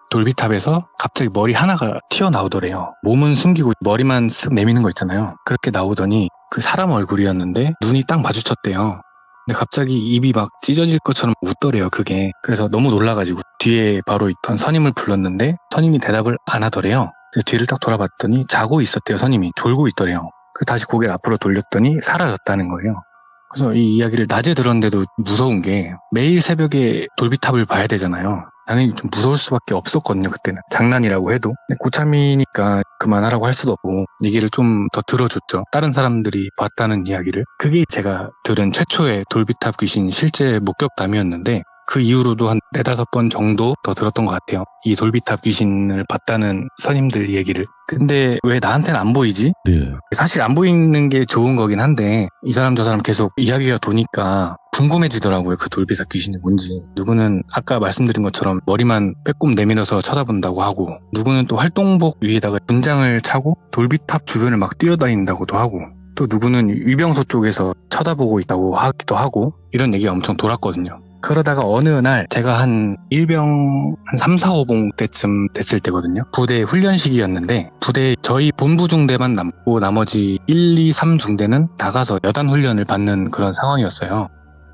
[SPEAKER 2] 돌비탑에서 갑자기 머리 하나가 튀어나오더래요. 몸은 숨기고 머리만 쓱 내미는 거 있잖아요. 그렇게 나오더니 그 사람 얼굴이었는데 눈이 딱 마주쳤대요. 근데 갑자기 입이 막 찢어질 것처럼 웃더래요, 그게. 그래서 너무 놀라가지고 뒤에 바로 있던 선임을 불렀는데 선임이 대답을 안 하더래요. 그래서 뒤를 딱 돌아봤더니 자고 있었대요. 선임이 졸고 있더래요. 다시 고개를 앞으로 돌렸더니 사라졌다는 거예요. 그래서 이 이야기를 낮에 들었는데도 무서운 게 매일 새벽에 돌비탑을 봐야 되잖아요. 당연히 좀 무서울 수밖에 없었거든요. 그때는 장난이라고 해도. 근데 고참이니까 그만하라고 할 수도 없고 얘기를 좀 더 들어줬죠. 다른 사람들이 봤다는 이야기를. 그게 제가 들은 최초의 돌비탑 귀신 실제 목격담이었는데 그 이후로도 한 4-5번 정도 더 들었던 것 같아요. 이 돌비탑 귀신을 봤다는 선임들 얘기를. 근데 왜 나한테는 안 보이지?
[SPEAKER 1] 네.
[SPEAKER 2] 사실 안 보이는 게 좋은 거긴 한데 이 사람 저 사람 계속 이야기가 도니까 궁금해지더라고요. 그 돌비탑 귀신이 뭔지. 누구는 아까 말씀드린 것처럼 머리만 빼꼼 내밀어서 쳐다본다고 하고, 누구는 또 활동복 위에다가 분장을 차고 돌비탑 주변을 막 뛰어다닌다고도 하고, 또 누구는 위병소 쪽에서 쳐다보고 있다고 하기도 하고, 이런 얘기가 엄청 돌았거든요. 그러다가 어느 날 제가 한 일병 한 3, 4, 5봉 때쯤 됐을 때거든요. 부대 훈련 시기였는데 부대 저희 본부 중대만 남고 나머지 1, 2, 3 중대는 나가서 여단 훈련을 받는 그런 상황이었어요.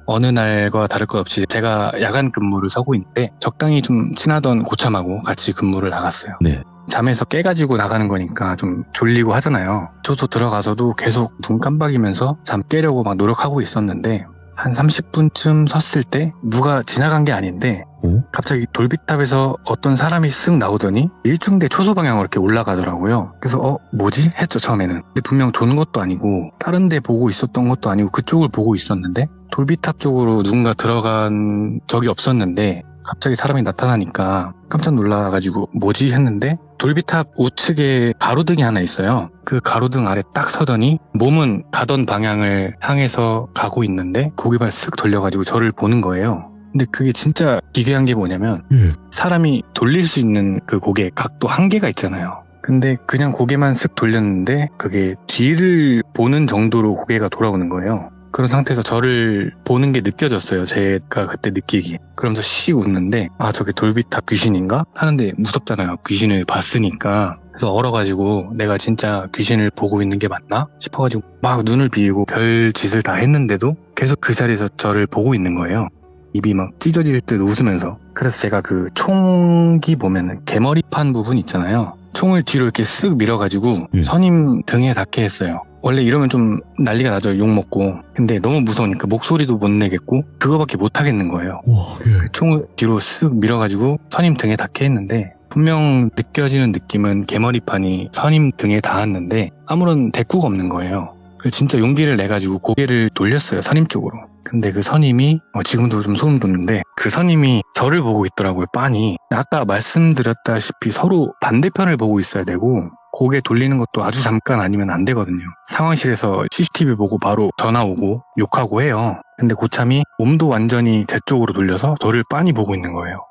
[SPEAKER 2] 어느 날과 다를 것 없이 제가 야간 근무를 서고 있는데 적당히 좀 친하던 고참하고 같이 근무를 나갔어요.
[SPEAKER 1] 네.
[SPEAKER 2] 잠에서 깨가지고 나가는 거니까 좀 졸리고 하잖아요. 저도 들어가서도 계속 눈 깜박이면서 잠 깨려고 막 노력하고 있었는데 한 30분쯤 섰을 때 누가 지나간 게 아닌데 갑자기 돌비탑에서 어떤 사람이 쓱 나오더니 일중대 초소 방향으로 이렇게 올라가더라고요. 그래서 뭐지? 했죠 처음에는. 근데 분명 조는 것도 아니고 다른 데 보고 있었던 것도 아니고 그쪽을 보고 있었는데 돌비탑 쪽으로 누군가 들어간 적이 없었는데 갑자기 사람이 나타나니까 깜짝 놀라가지고 뭐지? 했는데 돌비탑 우측에 가로등이 하나 있어요. 그 가로등 아래 딱 서더니 몸은 가던 방향을 향해서 가고 있는데 고개만 쓱 돌려가지고 저를 보는 거예요. 근데 그게 진짜 기괴한 게 뭐냐면 사람이 돌릴 수 있는 그 고개 각도 한계가 있잖아요. 근데 그냥 고개만 쓱 돌렸는데 그게 뒤를 보는 정도로 고개가 돌아오는 거예요. 그런 상태에서 저를 보는 게 느껴졌어요. 제가 그때 느끼기에. 그러면서 씩 웃는데 저게 돌비탑 귀신인가? 하는데 무섭잖아요. 귀신을 봤으니까. 그래서 얼어가지고 내가 진짜 귀신을 보고 있는 게 맞나? 싶어가지고 막 눈을 비우고 별 짓을 다 했는데도 계속 그 자리에서 저를 보고 있는 거예요. 입이 막 찢어질 듯 웃으면서. 그래서 제가 그 총기 보면은 개머리판 부분 있잖아요. 총을 뒤로 이렇게 쓱 밀어가지고 선임 등에 닿게 했어요. 원래 이러면 좀 난리가 나죠. 욕먹고. 근데 너무 무서우니까 목소리도 못 내겠고 그거밖에 못 하겠는 거예요. 그 총을 뒤로 쓱 밀어가지고 선임 등에 닿게 했는데 분명 느껴지는 느낌은 개머리판이 선임 등에 닿았는데 아무런 대꾸가 없는 거예요. 그래서 진짜 용기를 내가지고 고개를 돌렸어요. 선임 쪽으로. 근데 그 선임이 지금도 좀 소름 돋는데 그 선임이 저를 보고 있더라고요. 빤히. 아까 말씀드렸다시피 서로 반대편을 보고 있어야 되고 고개 돌리는 것도 아주 잠깐 아니면 안 되거든요. 상황실에서 CCTV 보고 바로 전화 오고 욕하고 해요. 근데 고참이 몸도 완전히 제 쪽으로 돌려서 저를 빤히 보고 있는 거예요.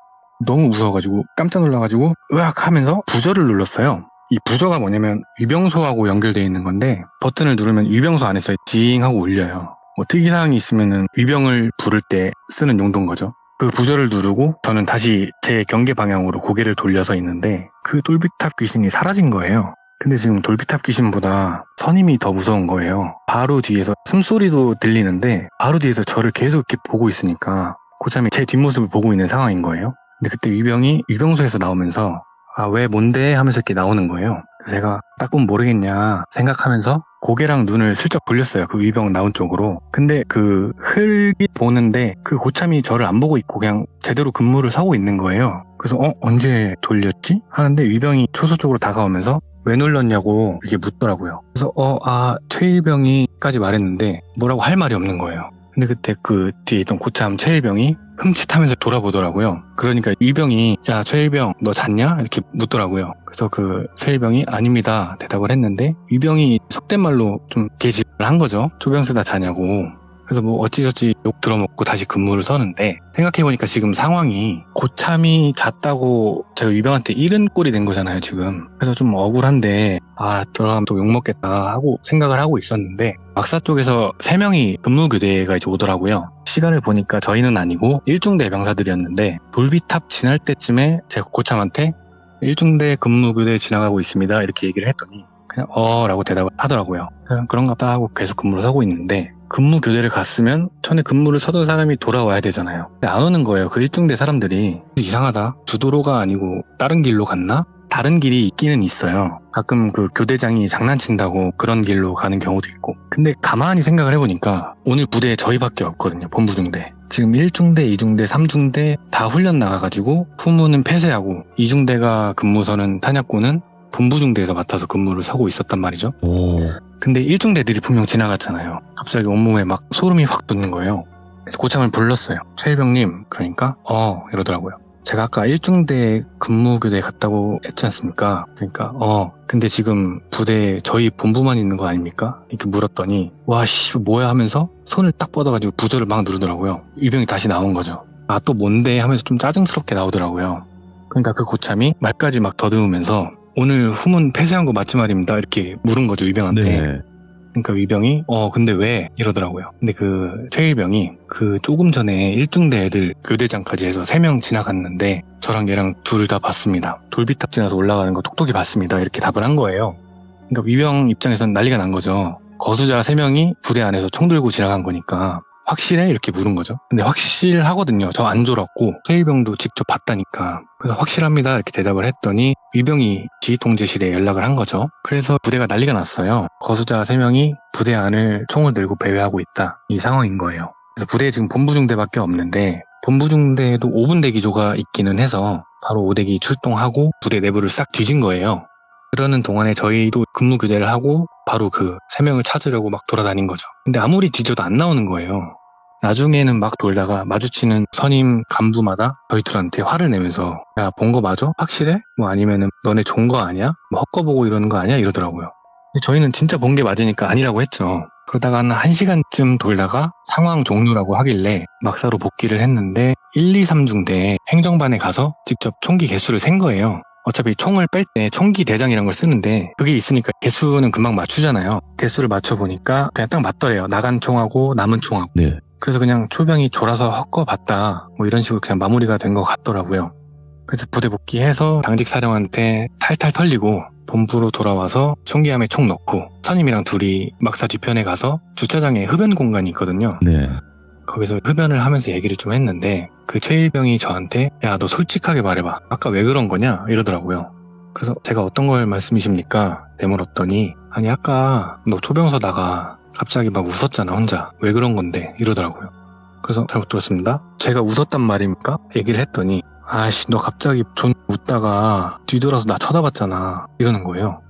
[SPEAKER 2] 너무 무서워가지고 깜짝 놀라가지고 으악 하면서 부저를 눌렀어요. 이 부저가 뭐냐면 위병소하고 연결되어 있는 건데 버튼을 누르면 위병소 안에서 징 하고 울려요. 특이사항이 있으면 위병을 부를 때 쓰는 용도인 거죠. 그 부저를 누르고 저는 다시 제 경계 방향으로 고개를 돌려서 있는데 그 돌비탑 귀신이 사라진 거예요. 근데 지금 돌비탑 귀신보다 선임이 더 무서운 거예요. 바로 뒤에서 숨소리도 들리는데 바로 뒤에서 저를 계속 이렇게 보고 있으니까 고참이 제 뒷모습을 보고 있는 상황인 거예요. 근데 그때 위병이 위병소에서 나오면서 왜 뭔데? 하면서 이렇게 나오는 거예요. 그래서 제가 딱 보면 모르겠냐 생각하면서 고개랑 눈을 슬쩍 돌렸어요. 그 위병 나온 쪽으로. 근데 그 흙이 보는데 그 고참이 저를 안 보고 있고 그냥 제대로 근무를 서고 있는 거예요. 그래서 언제 돌렸지? 하는데 위병이 초소 쪽으로 다가오면서 왜 놀렸냐고 이렇게 묻더라고요. 그래서 최일병이까지 말했는데 뭐라고 할 말이 없는 거예요. 근데 그때 그 뒤에 있던 고참 최일병이 흠칫하면서 돌아보더라고요. 그러니까 위병이 야 최일병 너 잤냐? 이렇게 묻더라고요. 그래서 그 최일병이 아닙니다 대답을 했는데 위병이 속된 말로 좀 개집을 한 거죠. 조병수다 자냐고. 그래서 뭐 어찌저찌 욕 들어먹고 다시 근무를 서는데 생각해보니까 지금 상황이 고참이 잤다고 제가 위병한테 잃은 꼴이 된 거잖아요 지금. 그래서 좀 억울한데 들어가면 또 욕먹겠다 하고 생각을 하고 있었는데 막사 쪽에서 3명이 근무교대가 이제 오더라고요. 시간을 보니까 저희는 아니고 1중대 병사들이었는데 돌비탑 지날 때쯤에 제가 고참한테 1중대 근무교대 지나가고 있습니다 이렇게 얘기를 했더니 그냥 라고 대답을 하더라고요. 그냥 그런가 보다 하고 계속 근무를 서고 있는데 근무 교대를 갔으면 전에 근무를 서던 사람이 돌아와야 되잖아요. 근데 안 오는 거예요. 그 1중대 사람들이. 이상하다. 주도로가 아니고 다른 길로 갔나? 다른 길이 있기는 있어요. 가끔 그 교대장이 장난친다고 그런 길로 가는 경우도 있고. 근데 가만히 생각을 해보니까 오늘 부대에 저희밖에 없거든요. 본부중대. 지금 1중대, 2중대, 3중대 다 훈련 나가가지고 후무는 폐쇄하고 2중대가 근무서는 탄약고는 본부중대에서 맡아서 근무를 서고 있었단 말이죠.
[SPEAKER 1] 오.
[SPEAKER 2] 근데 1중대들이 분명 지나갔잖아요. 갑자기 온몸에 막 소름이 확 돋는 거예요. 그래서 고참을 불렀어요. 최일병님, 그러니까 이러더라고요. 제가 아까 1중대 근무교대 갔다고 했지 않습니까? 그러니까 근데 지금 부대에 저희 본부만 있는 거 아닙니까? 이렇게 물었더니 와씨 뭐야 하면서 손을 딱 뻗어가지고 부저를 막 누르더라고요. 위병이 다시 나온 거죠. 아 또 뭔데 하면서 좀 짜증스럽게 나오더라고요. 그러니까 그 고참이 말까지 막 더듬으면서 오늘 후문 폐쇄한 거 맞지 말입니다. 이렇게 물은 거죠, 위병한테.
[SPEAKER 1] 네.
[SPEAKER 2] 그러니까 위병이 근데 왜? 이러더라고요. 근데 그 최일병이 그 조금 전에 1중대 애들 교대장까지 해서 3명 지나갔는데 저랑 얘랑 둘 다 봤습니다. 돌비탑 지나서 올라가는 거 톡톡히 봤습니다. 이렇게 답을 한 거예요. 그러니까 위병 입장에서는 난리가 난 거죠. 거수자 3명이 부대 안에서 총 들고 지나간 거니까 확실해? 이렇게 물은 거죠. 근데 확실하거든요. 저 안 졸았고 최일병도 직접 봤다니까. 그래서 확실합니다. 이렇게 대답을 했더니 위병이 지휘통제실에 연락을 한 거죠. 그래서 부대가 난리가 났어요. 거수자 3명이 부대 안을 총을 들고 배회하고 있다. 이 상황인 거예요. 그래서 부대에 지금 본부중대밖에 없는데 본부중대에도 5분대 기조가 있기는 해서 바로 5대기 출동하고 부대 내부를 싹 뒤진 거예요. 그러는 동안에 저희도 근무 교대를 하고 바로 그 3명을 찾으려고 막 돌아다닌 거죠. 근데 아무리 뒤져도 안 나오는 거예요. 나중에는 막 돌다가 마주치는 선임 간부마다 저희 둘한테 화를 내면서 야, 본 거 맞아? 확실해? 뭐 아니면은 너네 좋은 거 아니야? 뭐 헛거보고 이러는 거 아니야? 이러더라고요. 근데 저희는 진짜 본 게 맞으니까 아니라고 했죠. 그러다가 한 1시간쯤 돌다가 상황 종료라고 하길래 막사로 복귀를 했는데 1, 2, 3중대 행정반에 가서 직접 총기 개수를 센 거예요. 어차피 총을 뺄 때 총기 대장이라는 걸 쓰는데 그게 있으니까 개수는 금방 맞추잖아요. 개수를 맞춰보니까 그냥 딱 맞더래요. 나간 총하고 남은 총하고.
[SPEAKER 1] 네.
[SPEAKER 2] 그래서 그냥 초병이 졸아서 헛거봤다 뭐 이런 식으로 그냥 마무리가 된 것 같더라고요. 그래서 부대 복귀해서 당직 사령한테 탈탈 털리고 본부로 돌아와서 총기함에 총 넣고 선임이랑 둘이 막사 뒤편에 가서 주차장에 흡연 공간이 있거든요.
[SPEAKER 1] 네.
[SPEAKER 2] 거기서 흡연을 하면서 얘기를 좀 했는데 그 최일병이 저한테 야 너 솔직하게 말해봐. 아까 왜 그런 거냐? 이러더라고요. 그래서 제가 어떤 걸 말씀이십니까? 되물었더니 아니 아까 너 초병서다가 갑자기 막 웃었잖아 혼자. 왜 그런 건데? 이러더라고요. 그래서 잘못 들었습니다. 제가 웃었단 말입니까? 얘기를 했더니 아씨 너 갑자기 존 웃다가 뒤돌아서 나 쳐다봤잖아. 이러는 거예요.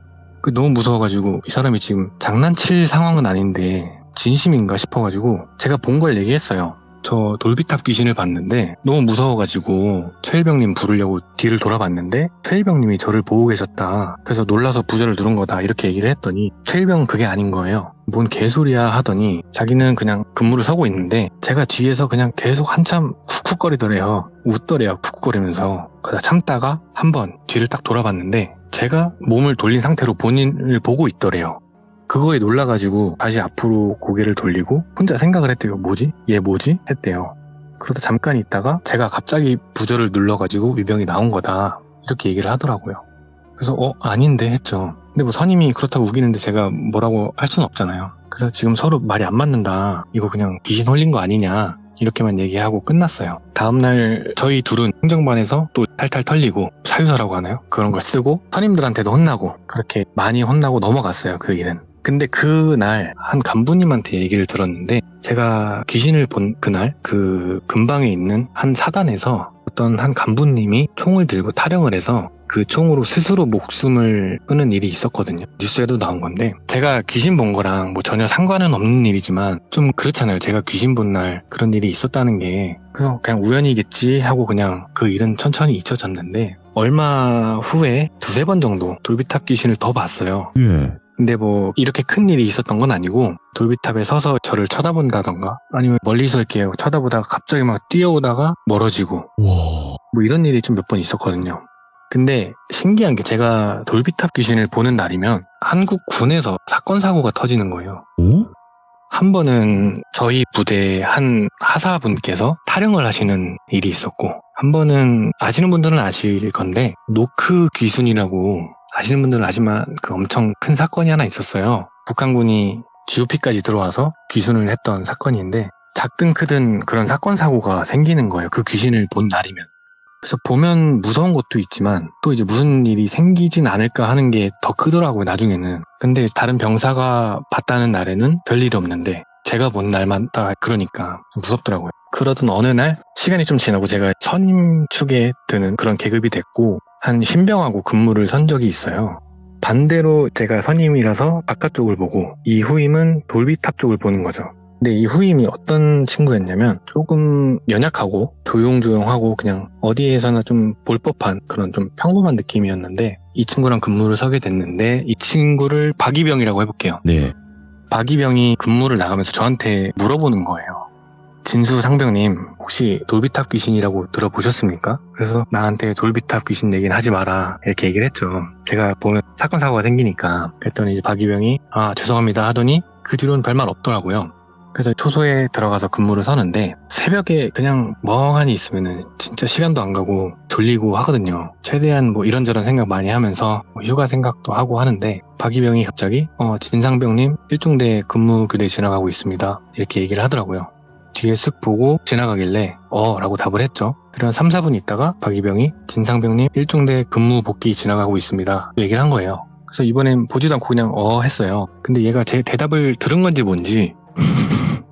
[SPEAKER 2] 너무 무서워가지고 이 사람이 지금 장난칠 상황은 아닌데 진심인가 싶어가지고 제가 본 걸 얘기했어요. 저 돌비탑 귀신을 봤는데 너무 무서워가지고 최일병님 부르려고 뒤를 돌아봤는데 최일병님이 저를 보고 계셨다. 그래서 놀라서 부저를 누른 거다. 이렇게 얘기를 했더니 최일병은 그게 아닌 거예요. 뭔 개소리야 하더니 자기는 그냥 근무를 서고 있는데 제가 뒤에서 그냥 계속 한참 쿡쿡거리더래요. 웃더래요. 쿡쿡거리면서. 그러다 참다가 한번 뒤를 딱 돌아봤는데 제가 몸을 돌린 상태로 본인을 보고 있더래요. 그거에 놀라가지고 다시 앞으로 고개를 돌리고 혼자 생각을 했대요. 뭐지? 얘 뭐지? 했대요. 그러다 잠깐 있다가 제가 갑자기 부저를 눌러가지고 위병이 나온 거다. 이렇게 얘기를 하더라고요. 그래서 아닌데 했죠. 근데 뭐 선임이 그렇다고 우기는데 제가 뭐라고 할 수는 없잖아요. 그래서 지금 서로 말이 안 맞는다. 이거 그냥 귀신 홀린 거 아니냐. 이렇게만 얘기하고 끝났어요. 다음날 저희 둘은 행정반에서 또 탈탈 털리고 사유서라고 하나요? 그런 걸 쓰고 선임들한테도 혼나고 그렇게 많이 혼나고 넘어갔어요. 그 일은. 근데 그날 한 간부님한테 얘기를 들었는데 제가 귀신을 본 그날 그 근방에 있는 한 사단에서 어떤 한 간부님이 총을 들고 타령을 해서 그 총으로 스스로 목숨을 끊은 일이 있었거든요. 뉴스에도 나온 건데 제가 귀신 본 거랑 뭐 전혀 상관은 없는 일이지만 좀 그렇잖아요. 제가 귀신 본 날 그런 일이 있었다는 게 그래서 그냥 우연이겠지 하고 그냥 그 일은 천천히 잊혀졌는데 얼마 후에 2-3번 정도 돌비탑 귀신을 더 봤어요.
[SPEAKER 1] 예.
[SPEAKER 2] 근데 뭐 이렇게 큰 일이 있었던 건 아니고 돌비탑에 서서 저를 쳐다본다던가 아니면 멀리서 이렇게 쳐다보다가 갑자기 막 뛰어오다가 멀어지고
[SPEAKER 1] 와.
[SPEAKER 2] 뭐 이런 일이 좀 몇 번 있었거든요. 근데 신기한 게 제가 돌비탑 귀신을 보는 날이면 한국 군에서 사건 사고가 터지는 거예요.
[SPEAKER 1] 오?
[SPEAKER 2] 한 번은 저희 부대 한 하사분께서 타령을 하시는 일이 있었고 한 번은 아시는 분들은 아실 건데 노크 귀순이라고 아시는 분들은 아시지만 그 엄청 큰 사건이 하나 있었어요. 북한군이 GOP까지 들어와서 귀순을 했던 사건인데 작든 크든 그런 사건 사고가 생기는 거예요. 그 귀신을 본 날이면. 그래서 보면 무서운 것도 있지만 또 이제 무슨 일이 생기진 않을까 하는 게 더 크더라고요, 나중에는. 근데 다른 병사가 봤다는 날에는 별일이 없는데 제가 본 날마다 그러니까 좀 무섭더라고요. 그러던 어느 날 시간이 좀 지나고 제가 선임 축에 드는 그런 계급이 됐고 한 신병하고 근무를 선 적이 있어요. 반대로 제가 선임이라서 바깥쪽을 보고 이 후임은 돌비탑 쪽을 보는 거죠. 근데 이 후임이 어떤 친구였냐면 조금 연약하고 조용조용하고 그냥 어디에서나 좀 볼 법한 그런 좀 평범한 느낌이었는데 이 친구랑 근무를 서게 됐는데 이 친구를 박이병이라고 해볼게요.
[SPEAKER 1] 네.
[SPEAKER 2] 박이병이 근무를 나가면서 저한테 물어보는 거예요. 진수 상병님 혹시 돌비탑 귀신이라고 들어보셨습니까? 그래서 나한테 돌비탑 귀신 얘기는 하지 마라 이렇게 얘기를 했죠. 제가 보면 사건 사고가 생기니까. 그랬더니 이제 박이병이 죄송합니다 하더니 그 뒤로는 별말 없더라고요. 그래서 초소에 들어가서 근무를 서는데 새벽에 그냥 멍하니 있으면은 진짜 시간도 안 가고 졸리고 하거든요. 최대한 뭐 이런저런 생각 많이 하면서 휴가 생각도 하고 하는데 박이병이 갑자기 진상병님 1중대 근무 교대 지나가고 있습니다 이렇게 얘기를 하더라고요. 뒤에 쓱 보고 지나가길래 라고 답을 했죠. 그리고 3, 4분 있다가 박이병이 진상병님 1중대 근무 복귀 지나가고 있습니다 얘기를 한 거예요. 그래서 이번엔 보지도 않고 그냥 했어요. 근데 얘가 제 대답을 들은 건지 뭔지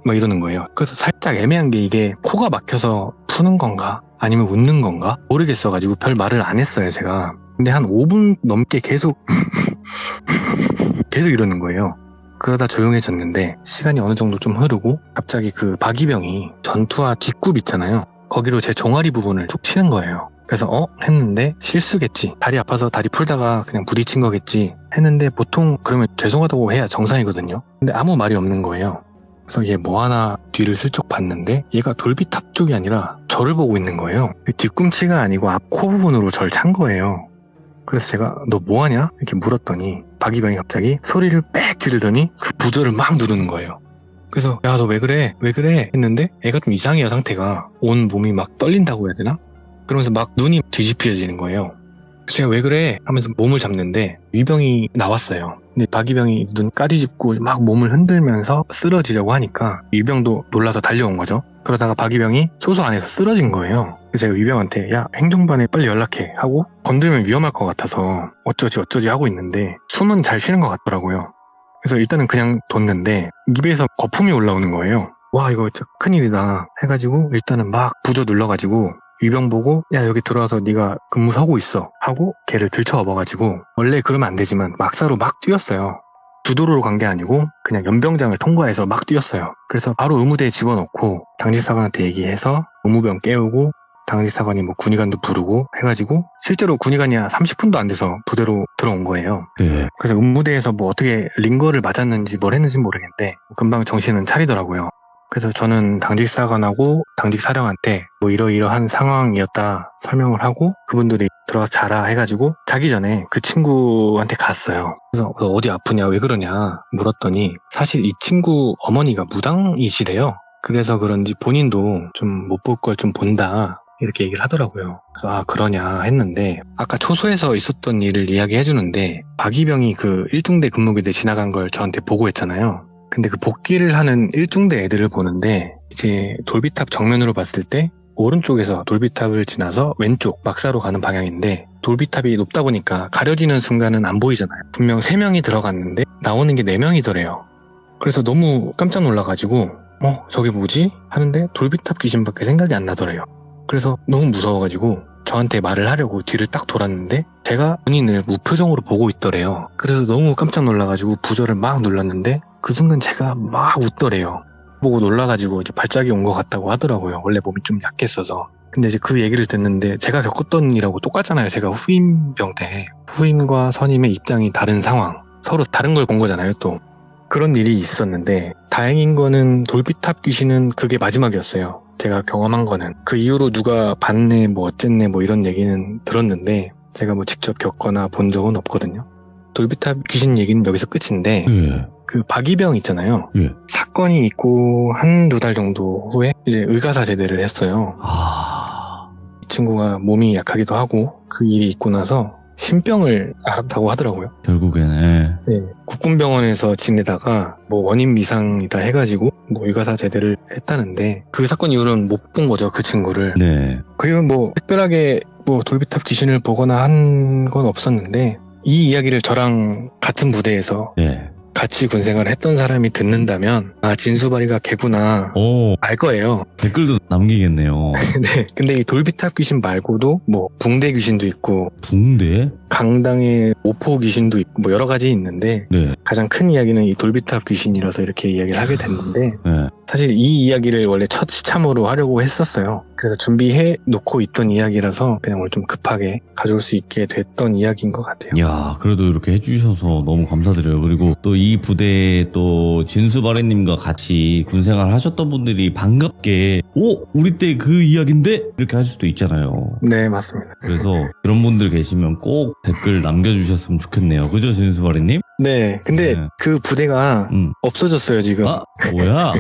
[SPEAKER 2] 막 이러는 거예요. 그래서 살짝 애매한 게 이게 코가 막혀서 푸는 건가 아니면 웃는 건가 모르겠어가지고 별 말을 안 했어요 제가. 근데 한 5분 넘게 계속 이러는 거예요. 그러다 조용해졌는데 시간이 어느 정도 좀 흐르고 갑자기 그 박이병이 전투화 뒷굽 있잖아요. 거기로 제 종아리 부분을 툭 치는 거예요. 그래서 했는데 실수겠지. 다리 아파서 다리 풀다가 그냥 부딪힌 거겠지 했는데 보통 그러면 죄송하다고 해야 정상이거든요. 근데 아무 말이 없는 거예요. 그래서 얘 뭐하나 뒤를 슬쩍 봤는데 얘가 돌비탑 쪽이 아니라 저를 보고 있는 거예요. 뒤꿈치가 아니고 앞 코 부분으로 저를 찬 거예요. 그래서 제가 너 뭐하냐? 이렇게 물었더니 박이병이 갑자기 소리를 빽 지르더니 그 부저를 막 누르는 거예요. 그래서 야 너 왜 그래? 왜 그래? 했는데 애가 좀 이상해요 상태가. 온 몸이 막 떨린다고 해야 되나? 그러면서 막 눈이 뒤집혀지는 거예요. 그래서 제가 왜 그래? 하면서 몸을 잡는데 위병이 나왔어요. 근데 박이병이 눈 까디집고 막 몸을 흔들면서 쓰러지려고 하니까 위병도 놀라서 달려온 거죠. 그러다가 박이병이 초소 안에서 쓰러진 거예요. 그래서 제가 위병한테 야 행정반에 빨리 연락해 하고 건들면 위험할 것 같아서 어쩌지 하고 있는데 숨은 잘 쉬는 것 같더라고요. 그래서 일단은 그냥 뒀는데 입에서 거품이 올라오는 거예요. 와 이거 진짜 큰일이다 해가지고 일단은 막 부조 눌러가지고 위병 보고 야 여기 들어와서 네가 근무 서고 있어 하고 걔를 들쳐 업어가지고 원래 그러면 안 되지만 막사로 막 뛰었어요. 주도로로 간 게 아니고 그냥 연병장을 통과해서 막 뛰었어요. 그래서 바로 의무대에 집어넣고 당직사관한테 얘기해서 의무병 깨우고 당직사관이 뭐 군의관도 부르고 해가지고 실제로 군의관이 30분도 안 돼서 부대로 들어온 거예요.
[SPEAKER 1] 네.
[SPEAKER 2] 그래서 의무대에서 뭐 어떻게 링거를 맞았는지 뭘 했는지 모르겠는데 금방 정신은 차리더라고요. 그래서 저는 당직사관하고 당직사령한테 뭐 이러이러한 상황이었다 설명을 하고 그분들이 들어가서 자라 해가지고 자기 전에 그 친구한테 갔어요. 그래서 너 어디 아프냐 왜 그러냐 물었더니 사실 이 친구 어머니가 무당이시래요. 그래서 그런지 본인도 좀 못 볼 걸 좀 본다 이렇게 얘기를 하더라고요. 그래서 그러냐 했는데 아까 초소에서 있었던 일을 이야기해 주는데 박이병이 그 1중대 근무교대 지나간 걸 저한테 보고했잖아요. 근데 그 복귀를 하는 1중대 애들을 보는데 이제 돌비탑 정면으로 봤을 때 오른쪽에서 돌비탑을 지나서 왼쪽 막사로 가는 방향인데 돌비탑이 높다 보니까 가려지는 순간은 안 보이잖아요. 분명 3명이 들어갔는데 나오는 게 4명이더래요. 그래서 너무 깜짝 놀라가지고 저게 뭐지? 하는데 돌비탑 귀신밖에 생각이 안 나더래요. 그래서 너무 무서워가지고 저한테 말을 하려고 뒤를 딱 돌았는데 제가 본인을 무표정으로 보고 있더래요. 그래서 너무 깜짝 놀라가지고 부저를 막 눌렀는데 그 순간 제가 막 웃더래요. 보고 놀라가지고 이제 발작이 온 것 같다고 하더라고요. 원래 몸이 좀 약했어서. 근데 이제 그 얘기를 듣는데 제가 겪었던 일하고 똑같잖아요. 제가 후임병 때 후임과 선임의 입장이 다른 상황, 서로 다른 걸 본 거잖아요. 또 그런 일이 있었는데 다행인 거는 돌비탑 귀신은 그게 마지막이었어요. 제가 경험한 거는 그 이후로 누가 봤네 뭐 어쨌네 뭐 이런 얘기는 들었는데 제가 뭐 직접 겪거나 본 적은 없거든요. 돌비탑 귀신 얘기는 여기서 끝인데 그 박이병 있잖아요. 사건이 있고 1-2달 정도 후에 이제 의가사 제대를 했어요. 이 친구가 몸이 약하기도 하고 그 일이 있고 나서 신병을 앓았다고 하더라고요.
[SPEAKER 1] 결국에는
[SPEAKER 3] 네, 국군병원에서 지내다가 뭐 원인 미상이다 해가지고 뭐 의가사 제대를 했다는데 그 사건 이후로는 못 본 거죠, 그 친구를.
[SPEAKER 1] 네.
[SPEAKER 3] 그리고 뭐 특별하게 뭐 돌비탑 귀신을 보거나 한 건 없었는데 이 이야기를 저랑 같은 부대에서
[SPEAKER 1] 네.
[SPEAKER 3] 같이 군생활을 했던 사람이 듣는다면 아 진수바리가 걔구나
[SPEAKER 1] 오,
[SPEAKER 3] 알 거예요.
[SPEAKER 1] 댓글도 남기겠네요.
[SPEAKER 3] 네. 근데 이 돌비탑 귀신 말고도 뭐 붕대 귀신도 있고
[SPEAKER 1] 붕대?
[SPEAKER 3] 강당의 오포 귀신도 있고 뭐 여러 가지 있는데
[SPEAKER 1] 네.
[SPEAKER 3] 가장 큰 이야기는 이 돌비탑 귀신이라서 이렇게 이야기를 하게 됐는데
[SPEAKER 1] 네.
[SPEAKER 3] 사실 이 이야기를 원래 첫 시참으로 하려고 했었어요. 그래서 준비해 놓고 있던 이야기라서 그냥 오늘 좀 급하게 가져올 수 있게 됐던 이야기인 것 같아요.
[SPEAKER 1] 야, 그래도 이렇게 해주셔서 너무 감사드려요. 그리고 또 이 부대에 또 진수바리님과 같이 군생활 하셨던 분들이 반갑게, 오! 우리 때 그 이야기인데? 이렇게 하실 수도 있잖아요.
[SPEAKER 3] 네, 맞습니다.
[SPEAKER 1] 그래서 그런 분들 계시면 꼭 댓글 남겨주셨으면 좋겠네요. 그죠, 진수바리님?
[SPEAKER 3] 네, 근데
[SPEAKER 1] 네.
[SPEAKER 3] 그 부대가 없어졌어요, 지금.
[SPEAKER 1] 아, 뭐야?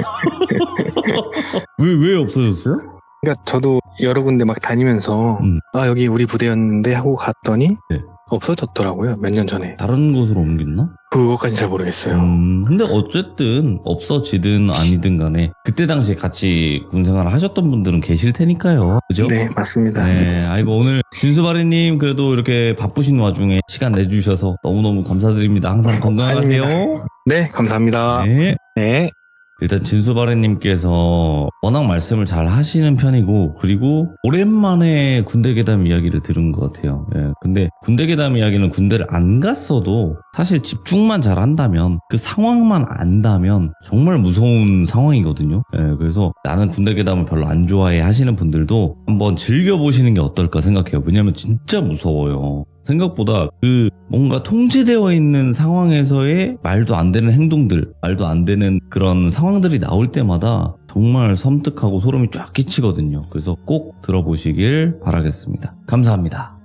[SPEAKER 1] 왜 없어졌어요?
[SPEAKER 3] 그러니까 저도 여러 군데 막 다니면서 아, 여기 우리 부대였는데 하고 갔더니
[SPEAKER 1] 네.
[SPEAKER 3] 없어졌더라고요, 몇 년 전에.
[SPEAKER 1] 다른 곳으로 옮겼나?
[SPEAKER 3] 그것까진 잘 모르겠어요.
[SPEAKER 1] 근데 어쨌든 없어지든 아니든 간에 그때 당시에 같이 군생활 하셨던 분들은 계실 테니까요. 그죠?
[SPEAKER 3] 네, 맞습니다.
[SPEAKER 1] 네, 아이고 오늘 진수바리님 그래도 이렇게 바쁘신 와중에 시간 내주셔서 너무너무 감사드립니다. 항상 건강하세요.
[SPEAKER 3] 네, 감사합니다.
[SPEAKER 1] 네.
[SPEAKER 3] 네.
[SPEAKER 1] 일단 진수바리님께서 워낙 말씀을 잘 하시는 편이고 그리고 오랜만에 군대 괴담 이야기를 들은 것 같아요. 예, 근데 군대 괴담 이야기는 군대를 안 갔어도 사실 집중만 잘 한다면 그 상황만 안다면 정말 무서운 상황이거든요. 예, 그래서 나는 군대 괴담을 별로 안 좋아해 하시는 분들도 한번 즐겨보시는 게 어떨까 생각해요. 왜냐면 진짜 무서워요. 생각보다 그 뭔가 통제되어 있는 상황에서의 말도 안 되는 행동들, 말도 안 되는 그런 상황들이 나올 때마다 정말 섬뜩하고 소름이 쫙 끼치거든요. 그래서 꼭 들어보시길 바라겠습니다. 감사합니다.